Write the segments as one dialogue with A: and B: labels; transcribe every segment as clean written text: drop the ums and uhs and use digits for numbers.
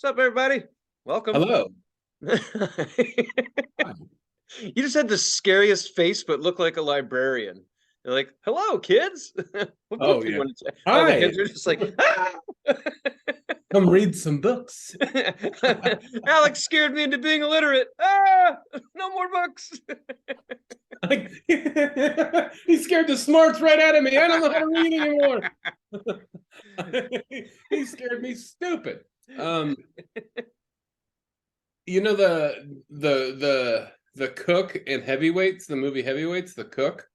A: What's up, everybody? Welcome.
B: Hello.
A: You
B: Hi.
A: just had the scariest face, but look like a librarian. You're like, "Hello, kids. What book
B: Oh
A: do you
B: yeah.
A: want to say?" Oh, the
B: Hi.
A: kids are just like, "Ah!"
B: Come read some books.
A: Alex scared me into being illiterate. Ah, no more books.
B: Like, he scared the smarts right out of me. I don't know how to read anymore. He scared me stupid. Um, you know the Cook in Heavyweights, the movie Heavyweights, the Cook.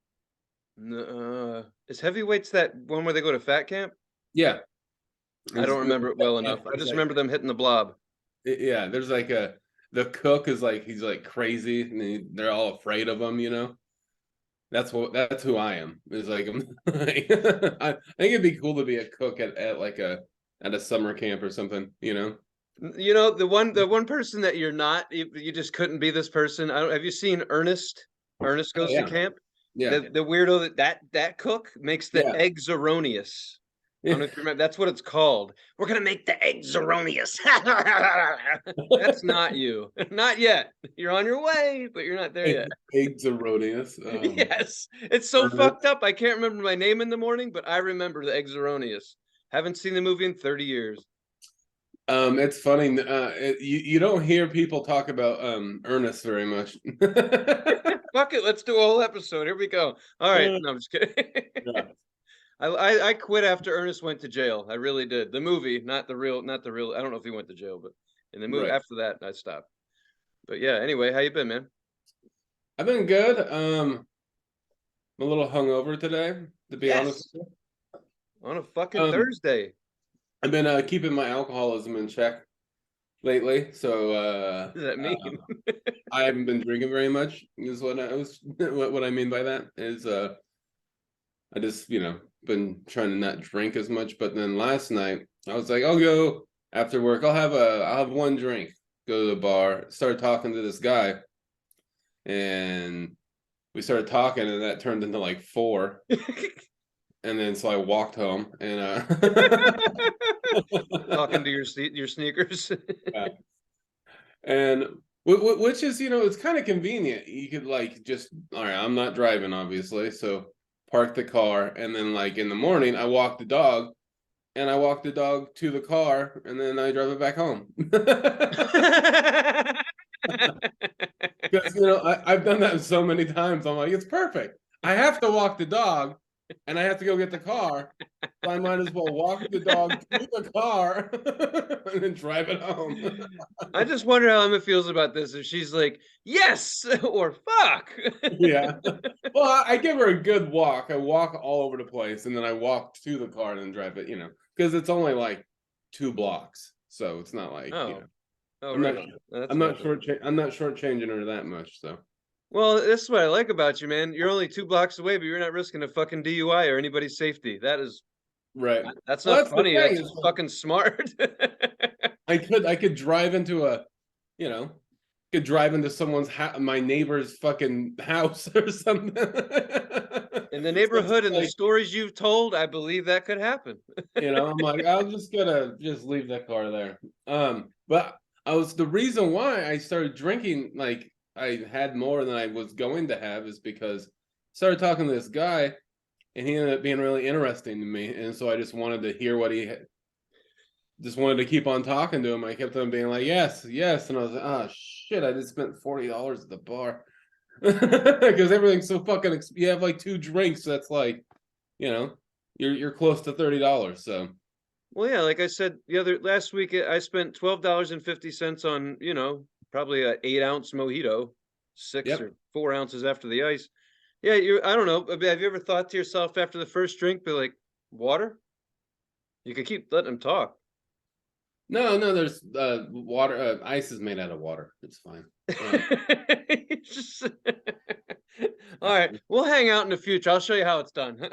A: Is Heavyweights that one where they go to fat camp?
B: Yeah.
A: I don't remember it well enough. I
B: There's
A: just
B: like
A: remember them hitting the blob.
B: yeah, there's like a the cook is like he's like crazy and they're all afraid of him, you know. That's who I am. It's like, I think it'd be cool to be a cook at like a summer camp or something, you know.
A: You know, the one person that you're not, you just couldn't be this person. I don't, have you seen Ernest? Ernest
B: Oh
A: Goes to
B: yeah,
A: Camp.
B: yeah,
A: The weirdo that cook makes the
B: yeah.
A: eggs erroneous. I don't know if you remember. That's what it's called. We're gonna make the eggs erroneous. That's not you. Not yet. You're on your way, but you're not there yet.
B: Eggs erroneous.
A: Yes, it's so fucked up. I can't remember my name in the morning, but I remember the eggs erroneous. Haven't seen the movie in 30 years.
B: It's funny. You don't hear people talk about Ernest very much.
A: Fuck it, let's do a whole episode. Here we go. All right, no, I'm just kidding.
B: Yeah.
A: I quit after Ernest went to jail. I really did. The movie, not the real. I don't know if he went to jail, but in the movie
B: Right.
A: after that, I stopped. But yeah, anyway, how you been, man?
B: I've been good. I'm a little hungover today, to be honest
A: Yes,
B: with
A: on a fucking
B: you.
A: Thursday.
B: I've been keeping my alcoholism in check lately, so
A: What does that mean?
B: I haven't been drinking very much. Is what I was what I mean by that is I just been trying to not drink as much. But then last night I was like, I'll go after work. I'll have one drink. Go to the bar. Start talking to this guy, and we started talking, and that turned into like four. And then so I walked home, and
A: Talking to your sneakers.
B: yeah. And which is, it's kind of convenient. You could like just, all right, I'm not driving, obviously, so park the car, and then like in the morning, I walk the dog, and I walk the dog to the car, and then I drive it back home. Because I've done that so many times. I'm like, it's perfect. I have to walk the dog, and I have to go get the car. So I might as well walk the dog to the car and then drive it home.
A: I just wonder how Emma feels about this. If she's like, yes or fuck.
B: Yeah. Well, I give her a good walk. I walk all over the place, and then I walk to the car and then drive it, because it's only like 2 blocks. So it's not like,
A: Oh, oh,
B: I'm
A: right
B: not
A: on. That's
B: I'm not
A: not bad.
B: shortchanging her that much. So
A: Well, this is what I like about you, man. You're only 2 blocks away, but you're not risking a fucking DUI or anybody's safety.
B: right.
A: That's
B: Well,
A: not
B: that's the
A: funny.
B: thing
A: That's
B: is
A: just fucking smart.
B: I could drive into you know, could drive into my neighbor's fucking house or something.
A: In the
B: So it's
A: neighborhood and the
B: like,
A: stories you've told, I believe that could happen.
B: I'm like, I'll just gonna just leave that car there. But the reason why I started drinking, like I had more than I was going to have, is because I started talking to this guy, and he ended up being really interesting to me, and so I just wanted to hear what he had. Just wanted to keep on talking to him. I kept on being like, yes, yes, and I was like, oh shit, I just spent $40 at the bar because everything's so fucking. You have like 2 drinks, that's like, you know, you're close to $30. So
A: Well, yeah, like I said the other last week, I spent $12.50 on, probably a 8-ounce mojito, six
B: yep.
A: or 4 ounces after the ice. Yeah, I don't know. Have you ever thought to yourself after the first drink, be like, water? You could keep letting them talk.
B: No, no, there's water. Ice is made out of water. It's fine.
A: Just- All right, we'll hang out in the future. I'll show you how it's done.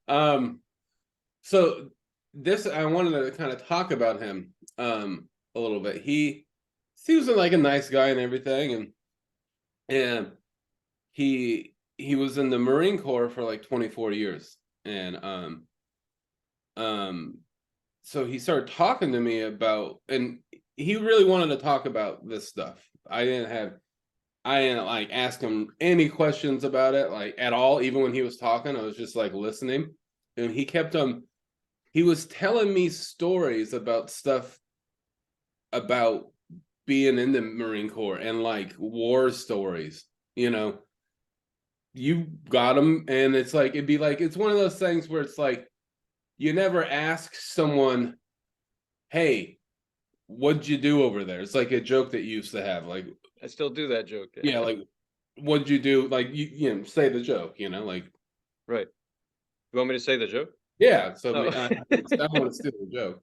B: um, so this I wanted to kind of talk about him a little bit. He seems like a nice guy and everything, and he was in the Marine Corps for like 24 years, and um so he started talking to me about, and he really wanted to talk about this stuff. I didn't like ask him any questions about it, like at all. Even when he was talking, I was just like listening, and he kept on. He was telling me stories about stuff about being in the Marine Corps and like war stories. You know, you got them, and it's like it'd be like it's one of those things where it's like you never ask someone, "Hey, what'd you do over there?" It's like a joke that you used to have, like
A: I still do that joke.
B: yeah, like what'd you do? Like you know, say the joke, you know, like
A: Right. You want me to say the joke?
B: yeah. So
A: Oh.
B: I don't want to steal the joke.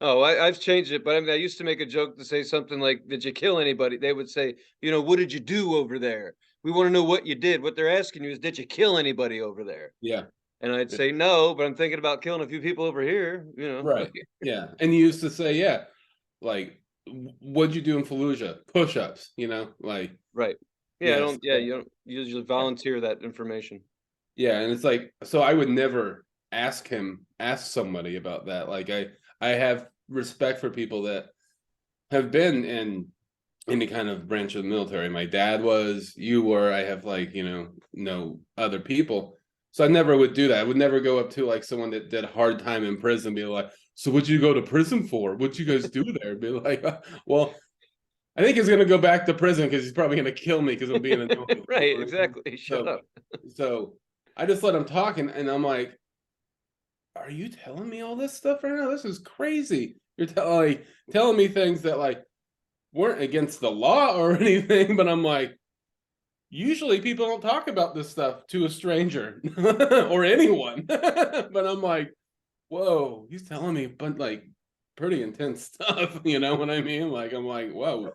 A: Oh, I've changed it, but I mean, I used to make a joke to say something like, "Did you kill anybody?" They would say, "What did you do over there? We want to know what you did." What they're asking you is, "Did you kill anybody over there?"
B: Yeah,
A: And I'd say, "No, but I'm thinking about killing a few people over here."
B: right. Yeah, and you used to say, yeah, like what'd you do in Fallujah? Push-ups, you know, like
A: Right. Yeah, I
B: yes,
A: don't. Yeah, you don't usually volunteer that information.
B: yeah, and it's like so I would never ask somebody about that. Like I have respect for people that have been in any kind of branch of the military. My dad was, you were, I have like, no other people. So I never would do that. I would never go up to like someone that did a hard time in prison, be like, so what'd you go to prison for? What'd you guys do there? Be like, well, I think he's gonna go back to prison because he's probably gonna kill me because I'm being annoying.
A: Right. Exactly. Shut
B: So
A: up.
B: so I just let him talk and I'm like, are you telling me all this stuff right now? This is crazy. You're telling me things that like weren't against the law or anything, but I'm like, usually people don't talk about this stuff to a stranger or anyone. But I'm like, whoa, he's telling me but like pretty intense stuff, you know what I mean? Like I'm like, whoa,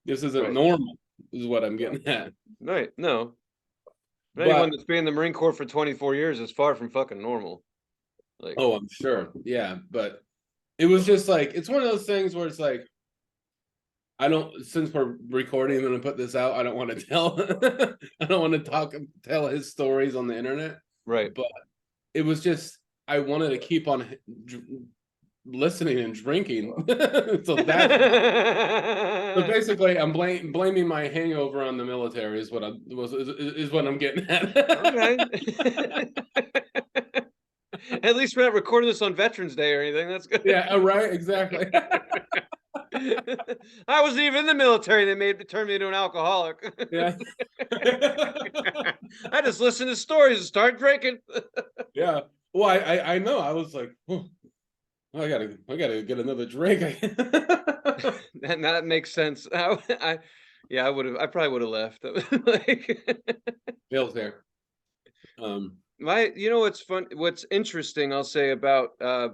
B: this isn't
A: Right.
B: normal, is what I'm getting at.
A: Right. No. Anyone
B: But
A: that's been in the Marine Corps for 24 years is far from fucking normal. Like,
B: oh, I'm sure. Yeah. But it was just like it's one of those things where it's like I don't since we're recording and gonna put this out, I don't want to tell I don't want to tell his stories on the internet.
A: right.
B: But it was just I wanted to keep on listening and drinking. So that's so basically I'm blaming my hangover on the military is what is what I'm getting
A: Okay.
B: at.
A: At least we're not recording this on Veterans Day or anything. That's good.
B: Yeah, right, exactly.
A: I wasn't even in the military. They turned me into an alcoholic.
B: Yeah.
A: I just listened to stories and start drinking.
B: Yeah. Well, I know. I was like, oh, I gotta get another drink.
A: That makes sense. Yeah, I probably would have left. Like,
B: Bill's there. Um,
A: what's fun, what's interesting, I'll say about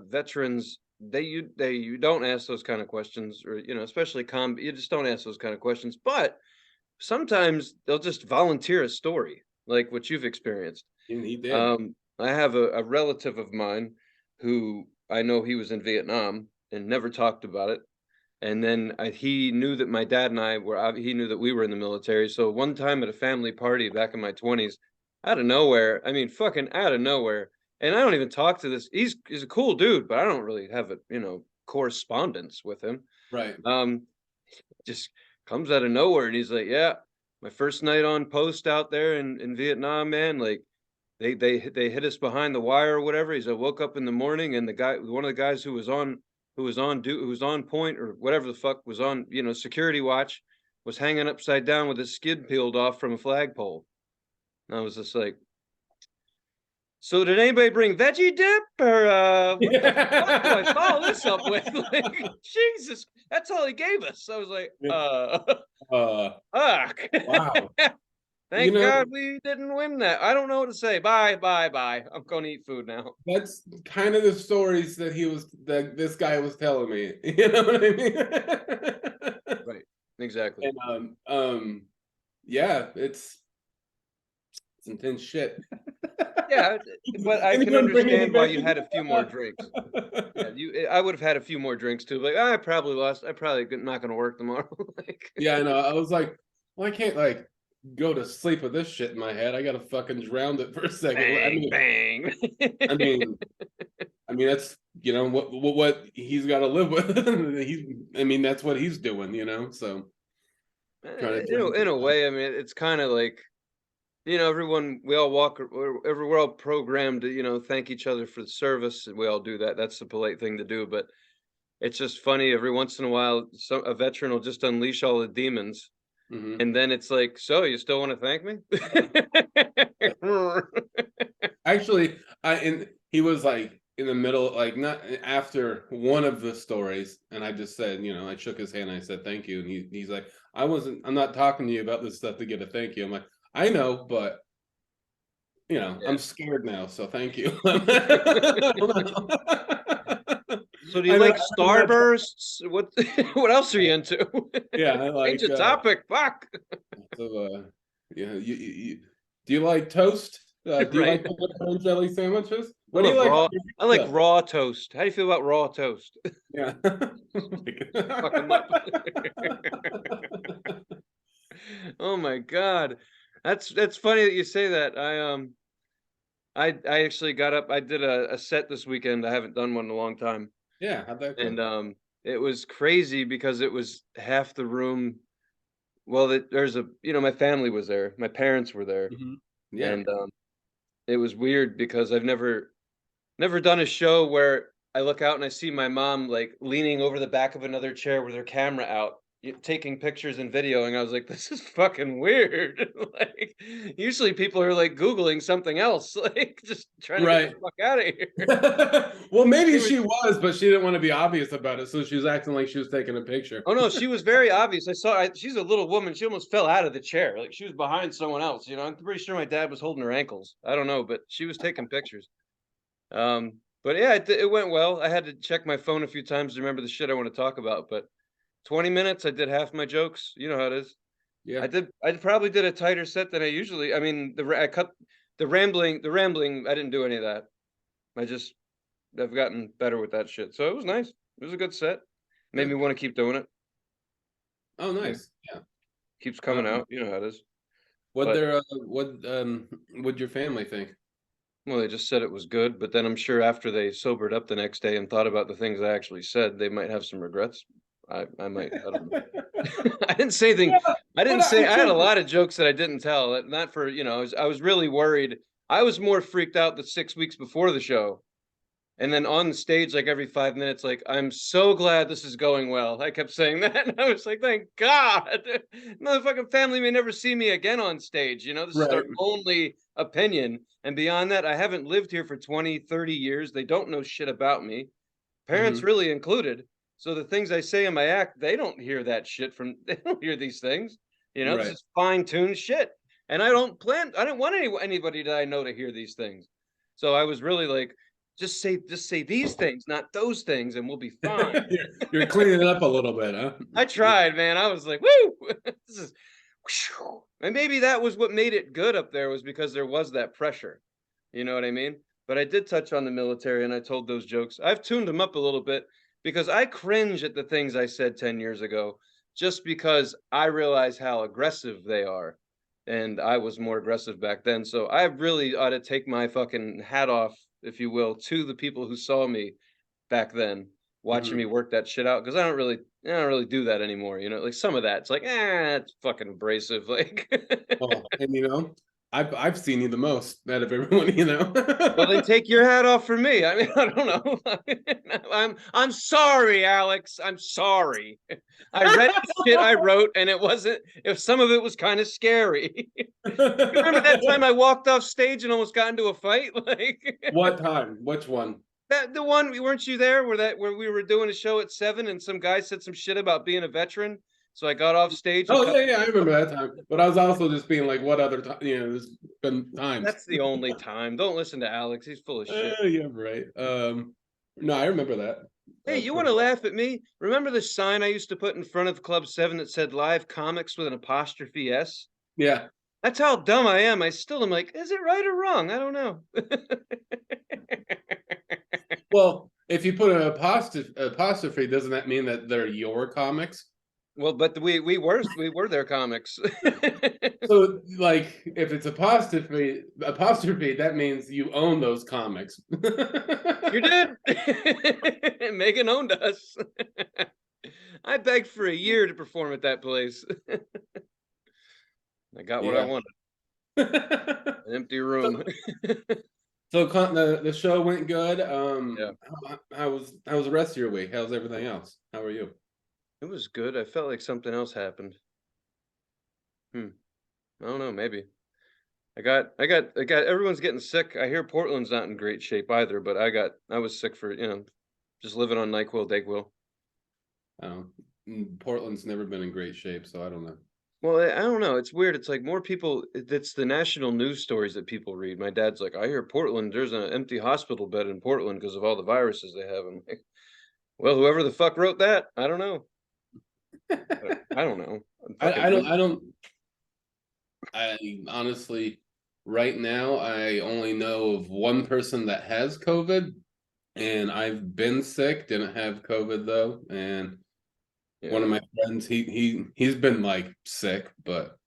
A: veterans, you don't ask those kind of questions, or especially you just don't ask those kind of questions. But sometimes they'll just volunteer a story, like what you've experienced.
B: he did.
A: I have a relative of mine who I know he was in Vietnam and never talked about it. And then he knew that my dad and I were, he knew that we were in the military. So one time at a family party back in my 20s, out of nowhere, I mean, fucking out of nowhere. And I don't even talk to this. He's a cool dude, but I don't really have a, correspondence with him.
B: Right.
A: Um, just comes out of nowhere and he's like, yeah, my first night on post out there in Vietnam, man, like they hit us behind the wire or whatever. He said, I woke up in the morning and one of the guys who was on point or whatever the fuck was on, security watch, was hanging upside down with his skid peeled off from a flagpole. And I was just like, so did anybody bring veggie dip or what the fuck do I follow this up with? Like, Jesus, that's all he gave us. I was like, fuck.
B: Wow.
A: Thank God we didn't win that. I don't know what to say. Bye, bye, bye. I'm going to eat food now.
B: That's kind of the stories that this guy was telling me. You know what I mean?
A: Right. Exactly.
B: And yeah, it's intense shit.
A: Yeah, but I can understand why you had a few more drinks. Yeah, I would have had a few more drinks too. Like, I probably lost. I probably not going to work tomorrow. Like,
B: Yeah, I know. I was like, well, I can't like go to sleep with this shit in my head. I gotta fucking drown it for a second.
A: bang, bang.
B: I mean, that's you know, what he's got to live with. I mean, that's what he's doing, you know. So trying to
A: In a way, I mean, it's kind of like, you know, everyone, we all walk, we're all programmed to, you know, thank each other for the service, and we all do that. That's the polite thing to do. But it's just funny every once in a while, a veteran will just unleash all the demons,
B: Mhm.
A: and then it's like, so you still want to thank me?
B: Actually, and he was like in the middle, like not after one of the stories, and I just said, you know, I shook his hand, and I said thank you, and he's like, I'm not talking to you about this stuff to get a thank you. I'm like, I know, but you know,
A: Yeah.
B: I'm scared now, so thank you.
A: So do you
B: I know,
A: like Starbursts? What what else are you into?
B: yeah, I
A: Change
B: like
A: the topic. Fuck.
B: so yeah, do you like toast? Do you
A: Right.
B: like peanut butter and jelly sandwiches?
A: I
B: What do you
A: love
B: like
A: raw.
B: for your
A: I like
B: pizza?
A: raw toast. How do you feel about raw toast?
B: Yeah.
A: Fuck 'em up. Oh my god. That's funny that you say that. I actually got up. I did a set this weekend. I haven't done one in a long time.
B: Yeah, how'd that
A: And
B: go?
A: it was crazy because it was half the room. Well, there's a, you know, my family was there. My parents were there.
B: Mhm. Yeah.
A: And it was weird because I've never done a show where I look out and I see my mom, like, leaning over the back of another chair with her camera out, taking pictures and videoing. I was like, "This is fucking weird." Like, usually people are, like, Googling something else, like, just trying to get the
B: Right.
A: fuck out of here.
B: Well, maybe
A: They were
B: she was, but she didn't want to be obvious about it, so she was acting like she was taking a picture.
A: Oh, no, she was very obvious. She's a little woman. She almost fell out of the chair, like, she was behind someone else, you know? I'm pretty sure my dad was holding her ankles. I don't know, but she was taking pictures. But yeah, it went well. I had to check my phone a few times to remember the shit I want to talk about, but 20 minutes, I did half my jokes. You know how it is.
B: Yeah.
A: I probably did a tighter set than I usually. I mean, I cut the rambling, I didn't do any of that. I just I've gotten better with that shit. So it was nice. It was a good set. Made me
B: Good.
A: want to keep doing it.
B: Oh,
A: Yeah.
B: nice. Yeah.
A: Keeps coming
B: Um,
A: out. You know how it is.
B: what
A: But
B: their what'd your family think?
A: well, they just said it was good, but then I'm sure after they sobered up the next day and thought about the things I actually said, they might have some regrets. I might. I don't know. I didn't say anything.
B: Yeah,
A: I
B: but
A: didn't
B: I
A: say I had a
B: think
A: lot of jokes that I didn't tell. Not for, you know, I was really worried. I was more freaked out the 6 weeks before the show. And then on the stage, like every 5 minutes, like, I'm so glad this is going well. I kept saying that. And I was like, thank God. Motherfucking family may never see me again on stage. You know, this is their
B: right.
A: only opinion. And beyond that, I haven't lived here for 20, 30 years. They don't know shit about me. Parents
B: Hmm.
A: really included. So the things I say in my act, they don't hear that shit from, they don't hear these things. You know, this
B: Right.
A: is fine-tuned shit. And I didn't want anybody that I know to hear these things. So I was really like, just say these things, not those things, and we'll be fine.
B: You're cleaning it up a little bit, huh?
A: I tried, man. I was like, woo! This is, and maybe that was what made it good up there, was because there was that pressure. You know what I mean? But I did touch on the military and I told those jokes. I've tuned them up a little bit because I cringe at the things I said 10 years ago just because I realize how aggressive they are. And I was more aggressive back then. So I really ought to take my fucking hat off, if you will, to the people who saw me back then, watching
B: Hmm.
A: me work that shit out. Because I don't really do that anymore. You know, like some of that, it's like, it's fucking abrasive. Like,
B: Oh, and you know, I've seen you the most out of everyone, you know.
A: well, then take your hat off for me. I mean, I don't know. I'm sorry, Alex. I'm sorry. I read the shit I wrote, and it wasn't. If some of it was kind of scary. You remember that time I walked off stage and almost got into a fight? Like
B: What time? Which one?
A: that, the one, weren't you there? Where we were doing a show at 7, and some guy said some shit about being a veteran. So I got off stage and
B: Oh
A: cut.
B: yeah, yeah, I remember that time. But I was also just being like, what other time? You know, there's been times.
A: That's the only time. Don't listen to Alex. He's full of shit.
B: Yeah, right. No, I remember that.
A: Hey, you want
B: Pretty
A: to
B: well.
A: laugh at me? Remember the sign I used to put in front of Club 7 that said live comics with an apostrophe S?
B: Yeah.
A: That's how dumb I am. I still am like, is it right or wrong? I don't know.
B: Well, if you put an apostrophe, doesn't that mean that they're your comics?
A: Well, but we were their comics.
B: So, like, if it's apostrophe, that means you own those comics.
A: You did. Megan owned us. I begged for a year to perform at that place. I got what I
B: Yeah.
A: wanted. An empty room.
B: So the show went good.
A: Yeah,
B: How was the rest of your week? How's everything else? How are you?
A: it was good. I felt like something else happened. Hmm. I don't know. Maybe I got. Everyone's getting sick. I hear Portland's not in great shape either. But I was sick for just living on Nyquil, Dayquil.
B: Portland's never been in great shape, so I don't know.
A: Well, I don't know. It's weird. It's like more people. It's the national news stories that people read. My dad's like, I hear Portland. There's an empty hospital bed in Portland because of all the viruses they have. I'm like, well, whoever the fuck wrote that, I don't know. I don't know. I'm fucking.
B: I honestly, right now, I only know of one person that has COVID, and I've been sick, didn't have COVID though. And one
A: Yeah.
B: of my friends, he's been like sick, but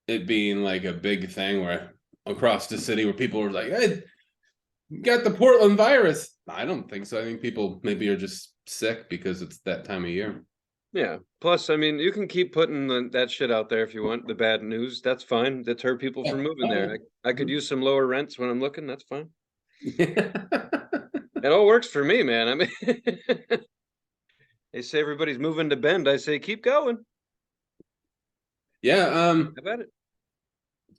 B: it being like a big thing where across the city where people were like, "Hey, you got the Portland virus." I don't think so. I think people maybe are just sick because it's that time of year.
A: Yeah. Plus, I mean, you can keep putting that shit out there if you want the bad news. That's fine. Deter people
B: Yeah.
A: from moving
B: Oh,
A: there. I could
B: yeah.
A: use some lower rents when I'm looking. That's fine.
B: Mhm.
A: It all works for me, man. I mean, they say everybody's moving to Bend. I say keep going.
B: Yeah.
A: How about it?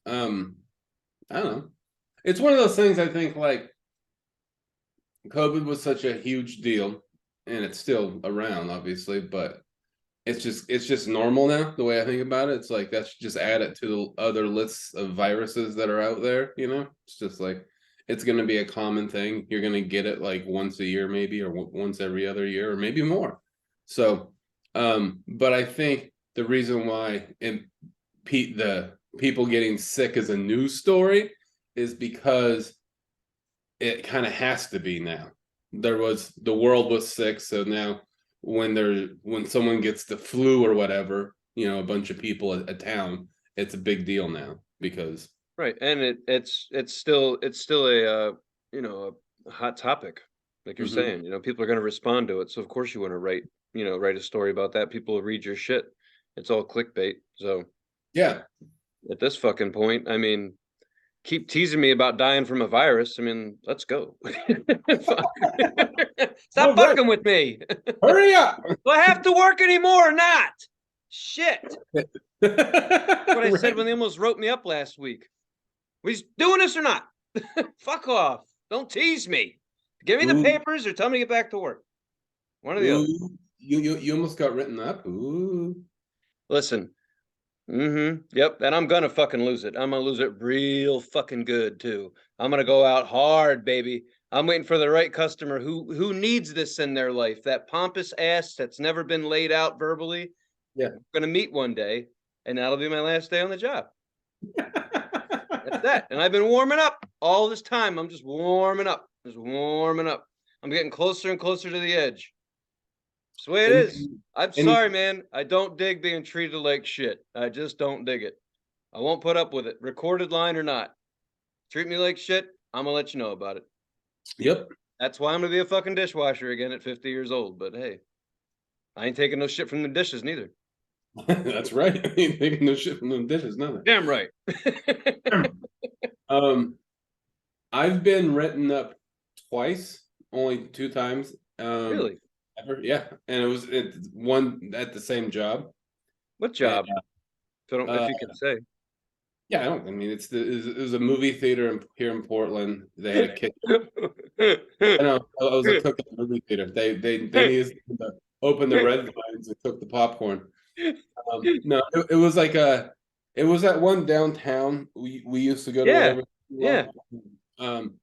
B: Um, I don't know. It's one of those things I think like COVID was such a huge deal, and it's still around, obviously, but it's just normal now, the way I think about it. It's like that's just add it to the other lists of viruses that are out there, you know? It's just like it's gonna be a common thing. You're gonna get it like once a year, maybe, or once every other year, or maybe more. So, but I think the reason why the people getting sick is a news story is because it kind of has to be now. The world was sick, so now when someone gets the flu or whatever, a bunch of people at a town, it's a big deal now because
A: Right, and it's still a a hot topic, like you're
B: Mhm.
A: saying. People are going to respond to it, so of course you want to write a story about that. People will read your shit. It's all clickbait. So
B: Yeah.
A: at this fucking point, I mean, keep teasing me about dying from a virus. I mean, let's go. Fuck. Stop
B: All right.
A: fucking with me.
B: Hurry up.
A: Do I have to work anymore or not? Shit. What I said when
B: Right.
A: they almost wrote me up last week. We doing this or not? Fuck off. Don't tease me. Give me the
B: Ooh,
A: papers or tell me to get back to work. One or the other.
B: ooh, you almost got written up. Ooh.
A: Listen. Yep. And I'm gonna fucking lose it. I'm gonna lose it real fucking good too. I'm gonna go out hard, baby. I'm waiting for the right customer who needs this in their life. That pompous ass that's never been laid out verbally.
B: Yeah.
A: I'm gonna meet one day, and that'll be my last day on the job. That's that. And I've been warming up all this time. I'm just warming up. Just warming up. I'm getting closer and closer to the edge. It's the way it
B: And
A: is. I'm
B: and
A: sorry, man. I don't dig being treated like shit. I just don't dig it. I won't put up with it. Recorded line or not. Treat me like shit. I'm gonna let you know about it.
B: yep.
A: That's why I'm gonna be a fucking dishwasher again at 50 years old. But hey, I ain't taking no shit from the dishes neither.
B: That's right. I ain't taking no shit from them dishes, nothing.
A: Damn right.
B: Um, I've been written up twice, only two times.
A: Really?
B: Ever, yeah, and it's one at the same job.
A: What
B: And,
A: job? If
B: uh,
A: you can say.
B: yeah, I don't. I mean, it was a movie theater here in Portland. They had a kitchen. I know. I was a cook at the movie theater. They needed to open the red vines and cook the popcorn. No, it was like it was that one downtown we used to go to
A: Yeah.
B: whenever.
A: Yeah.
B: Um,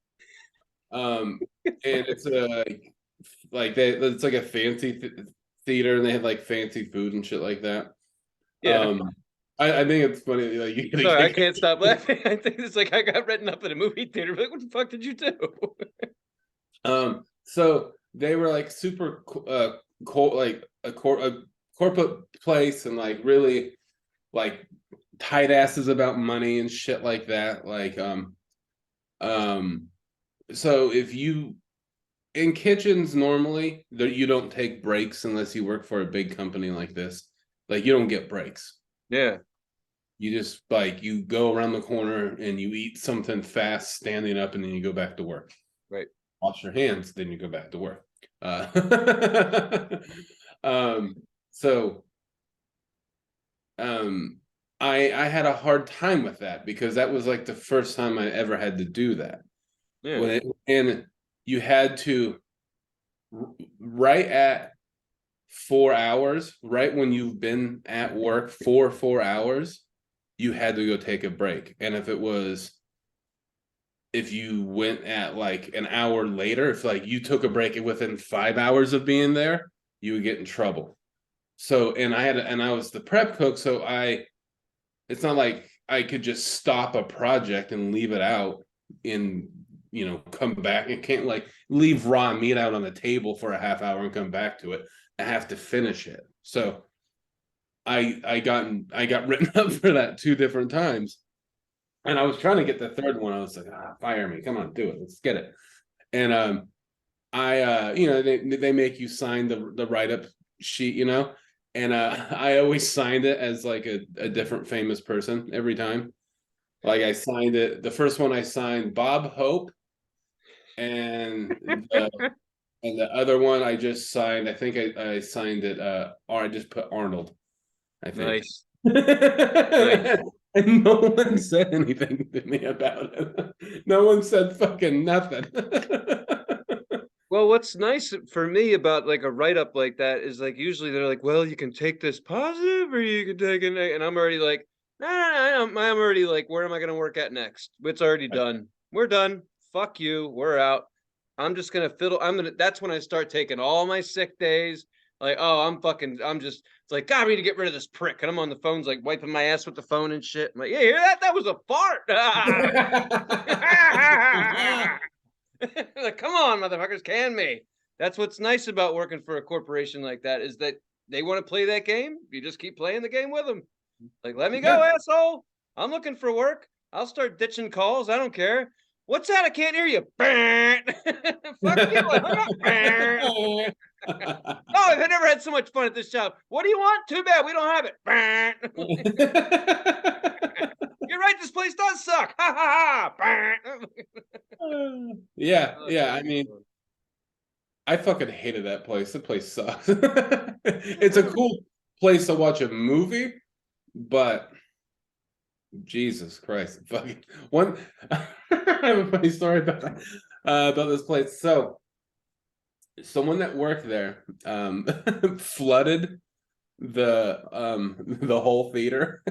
B: and it's a like it's like a fancy theater, and they have like fancy food and shit like that.
A: Yeah.
B: Um, I think it's funny. Like you
A: Sorry, I
B: get
A: can't stop laughing. I think it's like I got written up at a movie theater. Like, what the fuck did you do?
B: so they were like super cold, like corporate place and like really like tight asses about money and shit like that. Like so if you in kitchens normally you don't take breaks unless you work for a big company like this. Like you don't get breaks.
A: Yeah.
B: You just like you go around the corner and you eat something fast standing up and then you go back to work.
A: Right.
B: Wash your hands, then you go back to work. Um, so um, I had a hard time with that because that was like the first time I ever had to do that.
A: Yeah.
B: And you had to right at 4 hours, right when you've been at work for 4 hours, you had to go take a break. And if you went at like an hour later, if like you took a break within 5 hours of being there, you would get in trouble. So, and I was the prep cook, so it's not like I could just stop a project and leave it out and, come back. I can't like leave raw meat out on the table for a half hour and come back to it. I have to finish it. So I got written up for that 2 different times. And I was trying to get the third one. I was like, fire me. Come on, do it. Let's get it. And they make you sign the write-up sheet, and I always signed it as like a different famous person every time. Like I signed it. The first one I signed Bob Hope, and the other one I just signed. I think I signed it. Or I just put Arnold. I think.
A: Nice. Nice.
B: And no one said anything to me about it. No one said fucking nothing.
A: Well, what's nice for me about like a write-up like that is like usually they're like, well, you can take this positive or you can take it, and I'm already like, no, I'm already like, where am I gonna work at next? It's already done. We're done. Fuck you. We're out. I'm just gonna fiddle. That's when I start taking all my sick days. Like, oh, it's like, God, I need to get rid of this prick. And I'm on the phones, like wiping my ass with the phone and shit. I'm like, yeah, hear that? That was a fart. Like, come on, motherfuckers, can me. That's what's nice about working for a corporation like that is that they want to play that game. You just keep playing the game with them. Like, let me go,
B: Yeah.
A: asshole. I'm looking for work. I'll start ditching calls. I don't care. What's that? I can't hear you. Fuck you. Oh, I've never had so much fun at this job. What do you want? Too bad we don't have it. You're right. This place does suck. Ha ha ha.
B: Yeah,
A: Oh,
B: yeah. I mean, I fucking hated that place. The place sucks. It's a cool place to watch a movie, but Jesus Christ, fucking one. I have a funny story about this place. So, someone that worked there flooded the whole theater.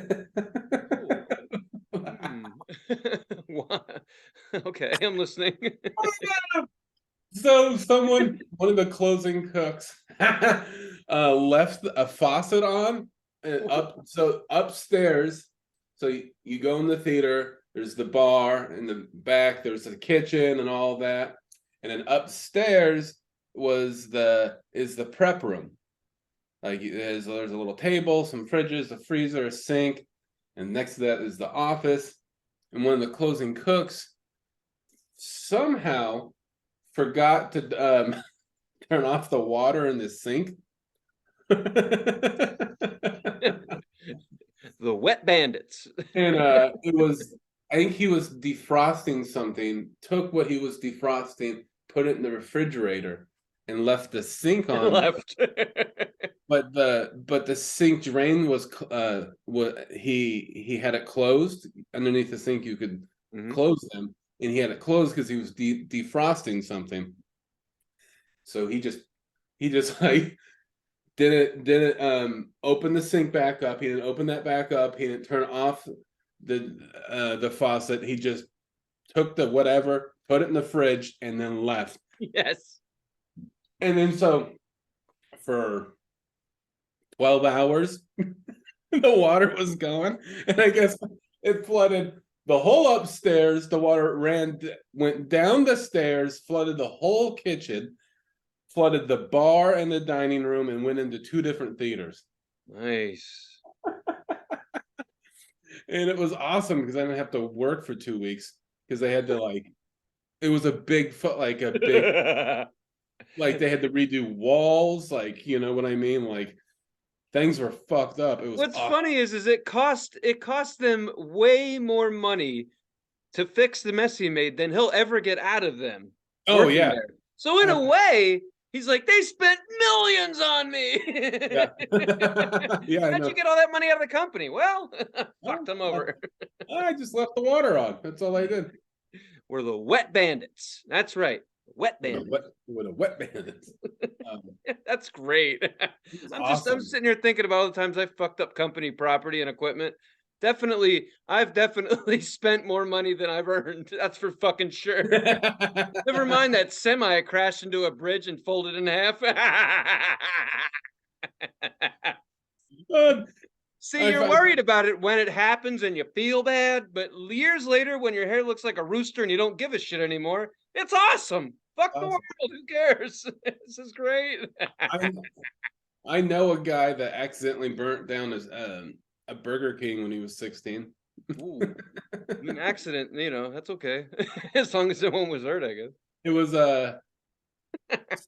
A: Okay, I'm listening.
B: So one of the closing cooks, left a faucet on and upstairs. So you go in the theater. There's the bar in the back. There's the kitchen and all that, and then upstairs is the prep room. Like there's a little table, some fridges, a freezer, a sink, and next to that is the office. And one of the closing cooks somehow forgot to turn off the water in the sink.
A: The wet bandits.
B: And I think he was defrosting something, took what he was defrosting, put it in the refrigerator, and left the sink on.
A: Left.
B: But the sink drain was he had it closed underneath the sink. You could close them, and he had it closed because he was defrosting something. So he just like didn't open the sink back up. He didn't open that back up. He didn't turn off the faucet. He just took the whatever, put it in the fridge, and then left.
A: Yes.
B: And then so for 12 hours, the water was going, and I guess it flooded the whole upstairs. The water went down the stairs, flooded the whole kitchen, flooded the bar and the dining room, and went into 2 different theaters.
A: Nice.
B: And it was awesome because I didn't have to work for 2 weeks because they had to like, it was a big foot, like a big, like they had to redo walls, like, you know what I mean? Like things were fucked up. It was
A: What's
B: awesome.
A: funny is it cost them way more money to fix the mess he made than he'll ever get out of them
B: Oh
A: working
B: yeah.
A: there. So in a way, he's like, they spent millions on me.
B: Yeah. Yeah, I
A: How'd you
B: know.
A: get all that money out of the company? Well,
B: Oh,
A: fucked them over.
B: I just left the water on. That's all I did.
A: We're the wet bandits. That's right. Wet bandits.
B: With a wet bandit. Um,
A: That's great.
B: it was
A: I'm
B: awesome.
A: sitting here thinking about all the times I fucked up company property and equipment. Definitely, I've definitely spent more money than I've earned. That's for fucking sure. Never mind that semi crashed into a bridge and folded in half.
B: Uh,
A: See,
B: I
A: you're
B: found
A: worried about it when it happens and you feel bad, but years later, when your hair looks like a rooster and you don't give a shit anymore, it's awesome. Fuck the world.
B: awesome.
A: Who cares? This is great.
B: I I know a guy that accidentally burnt down his a Burger King when he was 16.
A: Ooh, an accident, that's okay. As long as no one was hurt, I guess.
B: It was a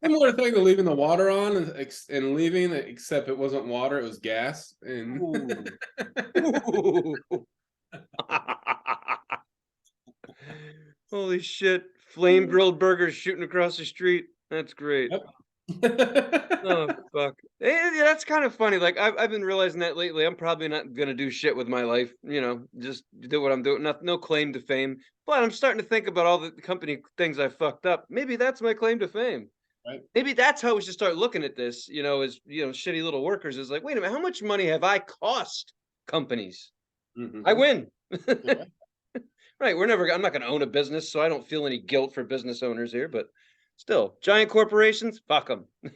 B: similar thing to leaving the water on and leaving, except it wasn't water, it was gas. And
A: Ooh. Ooh. Holy shit. Flame grilled burgers shooting across the street. That's great.
B: yep.
A: Oh, fuck. Yeah, that's kind of funny. Like, I've been realizing that lately. I'm probably not going to do shit with my life, just do what I'm doing. No claim to fame. But I'm starting to think about all the company things I fucked up. Maybe that's my claim to fame.
B: Right.
A: Maybe that's how we should start looking at this, as, shitty little workers is like, wait a minute, how much money have I cost companies? I
B: Mhm.
A: win.
B: Yeah.
A: Right. I'm not going to own a business, so I don't feel any guilt for business owners here, but still, giant corporations, fuck them. For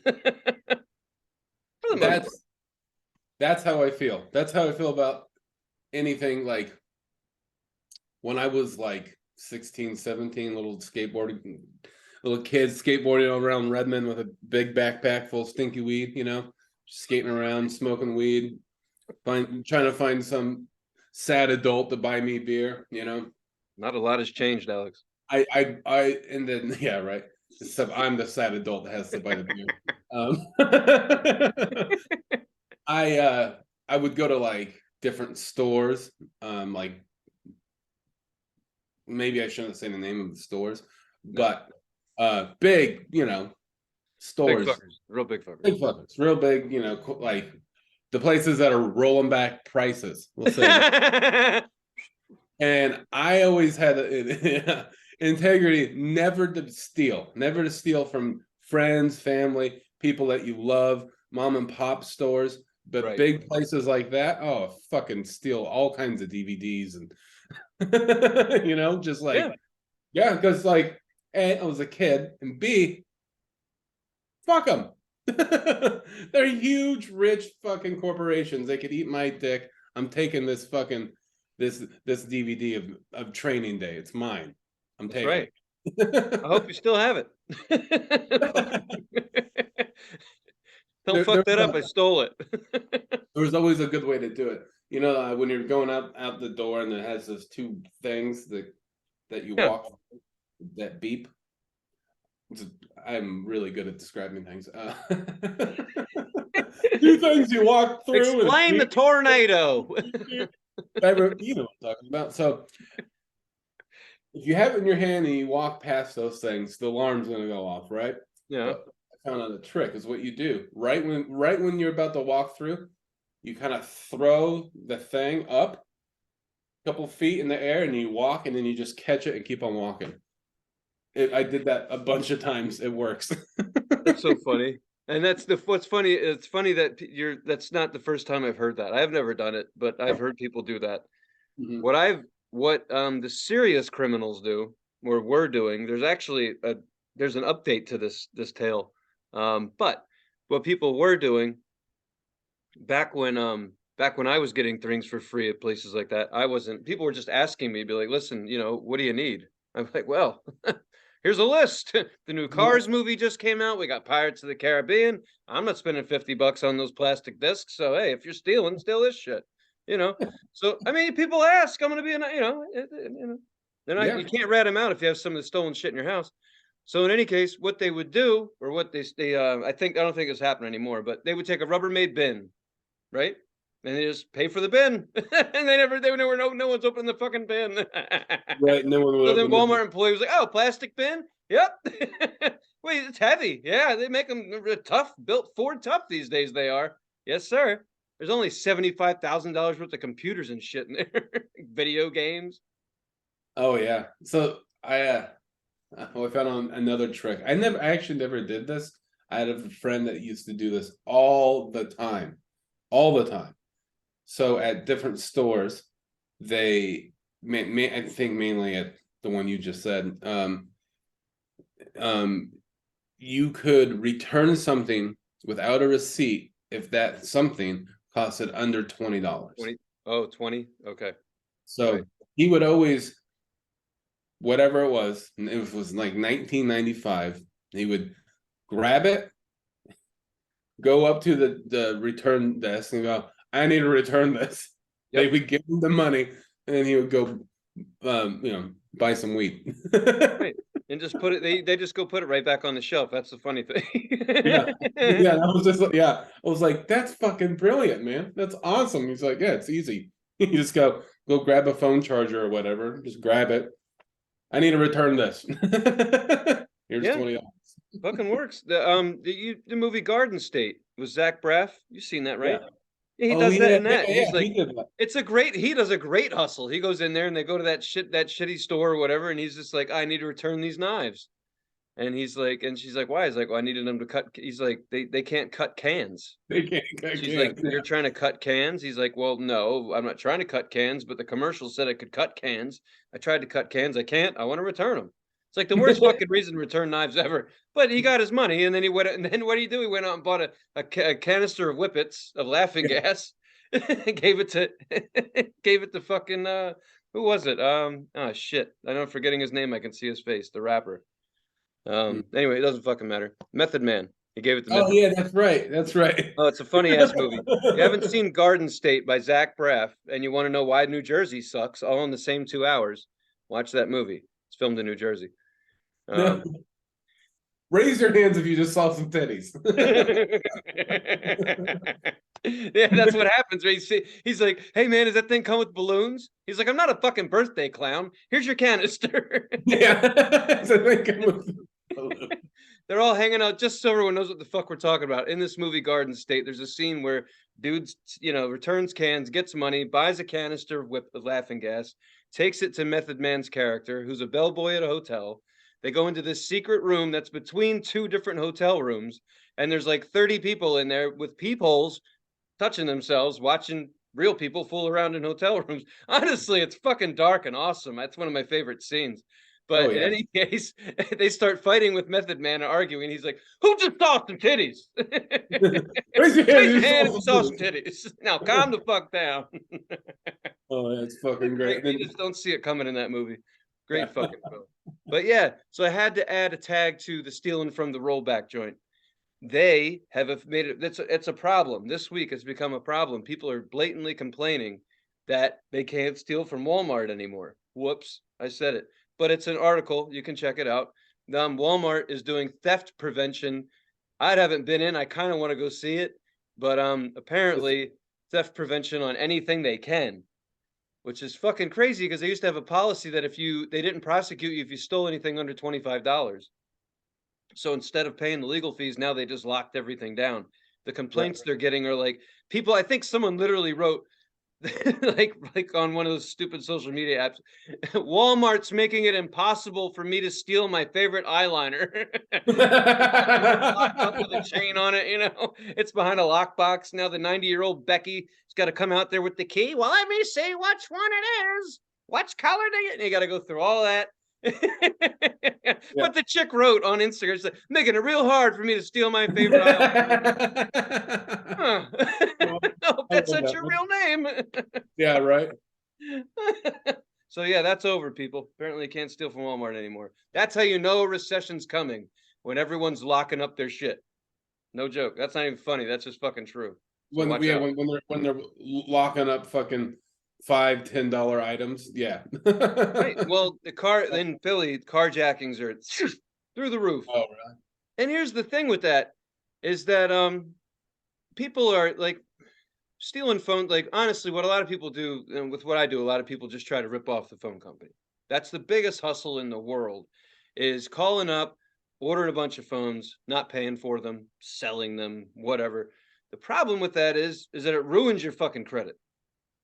A: the most part.
B: That's how I feel. That's how I feel about anything like when I was like 16, 17, little kids skateboarding around Redmond with a big backpack full of stinky weed, skating around, smoking weed, trying to find some sad adult to buy me beer.
A: Not a lot has changed, Alex.
B: And then yeah, right. Except I'm the sad adult that has to buy the beer. I would go to like different stores, like maybe I shouldn't say the name of the stores,
A: No.
B: but big,
A: Big
B: stores,
A: fuckers. Real big fuckers.
B: big fuckers, real big, like the places that are rolling back prices, we'll say that. And I always had integrity, never to steal from friends, family, people that you love, mom and pop stores, but
A: Right.
B: big places like that, oh, fucking steal all kinds of DVDs and just
A: Yeah.
B: like, yeah, because like, A, I was a kid, and B, fuck them. They're huge, rich fucking corporations. They could eat my dick. I'm taking this DVD of Training Day. It's mine. I'm
A: That's
B: taking
A: right. I hope you
B: it.
A: still have it. Don't
B: there,
A: fuck
B: there,
A: that up.
B: was
A: I
B: a,
A: stole it.
B: there was always a good way to do it. When you're going out the door and it has those two things that you
A: Yeah.
B: walk that beep. I'm really good at describing things. Two things you walk through and
A: Explain the tornado.
B: you know what I'm talking about. So if you have it in your hand and you walk past those things, the alarm's gonna go off, right?
A: Yeah.
B: But I found out a trick is what you do. Right when you're about to walk through, you kind of throw the thing up a couple feet in the air and you walk and then you just catch it and keep on walking. I did that a bunch of times. It works.
A: That's so funny. And what's funny. It's funny that that's not the first time I've heard that. I've never done it, but I've heard people do that.
B: Mhm.
A: What the serious criminals do, or were doing, there's an update to this tale. But what people were doing back when I was getting things for free at places like that, I wasn't people were just asking me, be like, listen, what do you need? I'm like, well, here's a list. The new Cars movie just came out. We got Pirates of the Caribbean. I'm not spending $50 on those plastic discs. So hey, if you're stealing, steal this shit. You know. So I mean, people ask. I'm gonna be, they're not.
B: Yeah.
A: You can't rat them out if you have some of the stolen shit in your house. So in any case, what they would do, or what they I don't think it's happening anymore, but they would take a Rubbermaid bin, right? And they just pay for the bin, and they never know, no one's opening the fucking bin.
B: Right. No one would
A: So then
B: open the
A: Walmart employee was like, "Oh, plastic bin? Yep. Wait, it's heavy. Yeah, they make them tough, built Ford tough these days. They are. Yes, sir. There's only $75,000 worth of computers and shit in there, video games."
B: Oh yeah. So I found on another trick. I actually never did this. I had a friend that used to do this all the time. All the time. So at different stores, they I think mainly at the one you just said, you could return something without a receipt if that something costed under $20.
A: 20. Oh, 20. Okay.
B: So
A: right.
B: He would always, whatever it was, and it was like 1995, he would grab it, go up to the return desk and go, "I need to return this." Yep. They would give him the money, and then he would go, buy some weed.
A: Right. And just put it. They just go put it right back on the shelf. That's the funny thing.
B: Yeah. I was just I was like, "That's fucking brilliant, man. That's awesome." He's like, "Yeah, it's easy. You just go grab a phone charger or whatever. Just grab it. I need to return this. Here's $20."
A: Fucking works. The movie Garden State was Zach Braff. You've seen that, right?
B: Yeah.
A: He does that in that.
B: Yeah,
A: He's like,
B: he did that.
A: he does a great hustle. He goes in there and they go to that shitty store or whatever, and he's just like, "I need to return these knives." And he's like, and she's like, "Why?" He's like, "Well, I needed them to cut." He's like, they can't cut cans.
B: They can't cut
A: She's
B: cans.
A: like, "You're trying to cut cans?" He's like, "Well, no, I'm not trying to cut cans, but the commercial said I could cut cans. I tried to cut cans. I can't. I want to return them." It's like the worst fucking reason to return knives ever. But he got his money, and then he went. And then what did he do? He went out and bought a canister of whippets of laughing gas, and gave it to fucking who was it? Oh shit, I know, I'm forgetting his name. I can see his face. The rapper. Anyway, it doesn't fucking matter. Method Man. He gave it to Method.
B: Oh yeah, that's right. That's right.
A: Oh, it's a funny ass movie. You haven't seen Garden State by Zach Braff, and you want to know why New Jersey sucks, all in the same 2 hours, watch that movie. It's filmed in New Jersey.
B: No. Raise your hands if you just saw some titties.
A: Yeah, that's what happens. He's like, "Hey man, does that thing come with balloons?" He's like, "I'm not a fucking birthday clown. Here's your canister."
B: Yeah. So they come with balloons.
A: They're all hanging out, just so everyone knows what the fuck we're talking about. In this movie Garden State, there's a scene where dudes, returns cans, gets money, buys a canister of laughing gas, takes it to Method Man's character, who's a bellboy at a hotel. They go into this secret room that's between 2 different hotel rooms, and there's like 30 people in there with peepholes, touching themselves, watching real people fool around in hotel rooms. Honestly, it's fucking dark and awesome. That's one of my favorite scenes. But in any case, they start fighting with Method Man and arguing. He's like, "Who just saw some titties?"
B: Raise your
A: hand if you saw some titties. Now calm the fuck down.
B: Oh, that's fucking great.
A: You just don't see it coming in that movie. Great fucking film. But yeah, so I had to add a tag to the stealing from the rollback joint. They have made it. It's a problem. This week it's become a problem. People are blatantly complaining that they can't steal from Walmart anymore. Whoops, I said it. But it's an article. You can check it out. Walmart is doing theft prevention. I haven't been in. I kind of want to go see it. But apparently theft prevention on anything they can, which is fucking crazy because they used to have a policy that they didn't prosecute you if you stole anything under $25. So instead of paying the legal fees, now they just locked everything down. The complaints they're getting are like, people, I think someone literally wrote, like on one of those stupid social media apps, "Walmart's making it impossible for me to steal my favorite eyeliner." Locked up with a chain on it, it's behind a lockbox. Now the 90-year-old Becky's got to come out there with the key. "Well, let me see which one it is. Which color do you?" And you got to go through all that. But the chick wrote on Instagram, like, "Making it real hard for me to steal my favorite eyeliner." No, that's not your real name.
B: Yeah, right.
A: So yeah, that's over, people. Apparently you can't steal from Walmart anymore. That's how you know a recession's coming, when everyone's locking up their shit. No joke. That's not even funny. That's just fucking true. So
B: When
A: watch
B: yeah,
A: out.
B: when they're locking up fucking $5-10 items, yeah.
A: Right. Well, the car in Philly, carjackings are through the roof.
B: Oh, really?
A: And here's the thing with that is that people are like stealing phone, like honestly, what a lot of people do, and with what I do, a lot of people just try to rip off the phone company. That's the biggest hustle in the world, is calling up, ordering a bunch of phones, not paying for them, selling them, whatever. The problem with that is that it ruins your fucking credit. I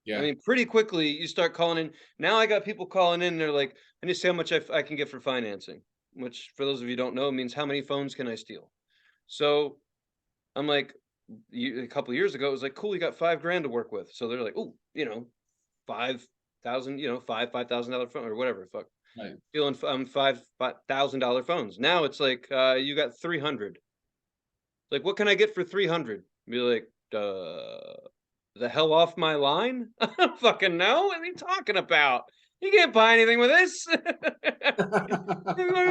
B: Yeah.
A: mean, pretty quickly you start calling in. Now I got people calling in. They're like, I need to see how much I can get for financing, which for those of you who don't know means how many phones can I steal. So I'm like, a couple of years ago, it was like, cool, you got 5 grand to work with. So they're like, oh, 5,000, $5,000 phone or whatever. Fuck,
B: Right.
A: stealing $5,000 phones. Now it's like, you got 300. Like, what can I get for 300? Be like, the hell off my line? I don't fucking know. What are you talking about? You can't buy anything with this. I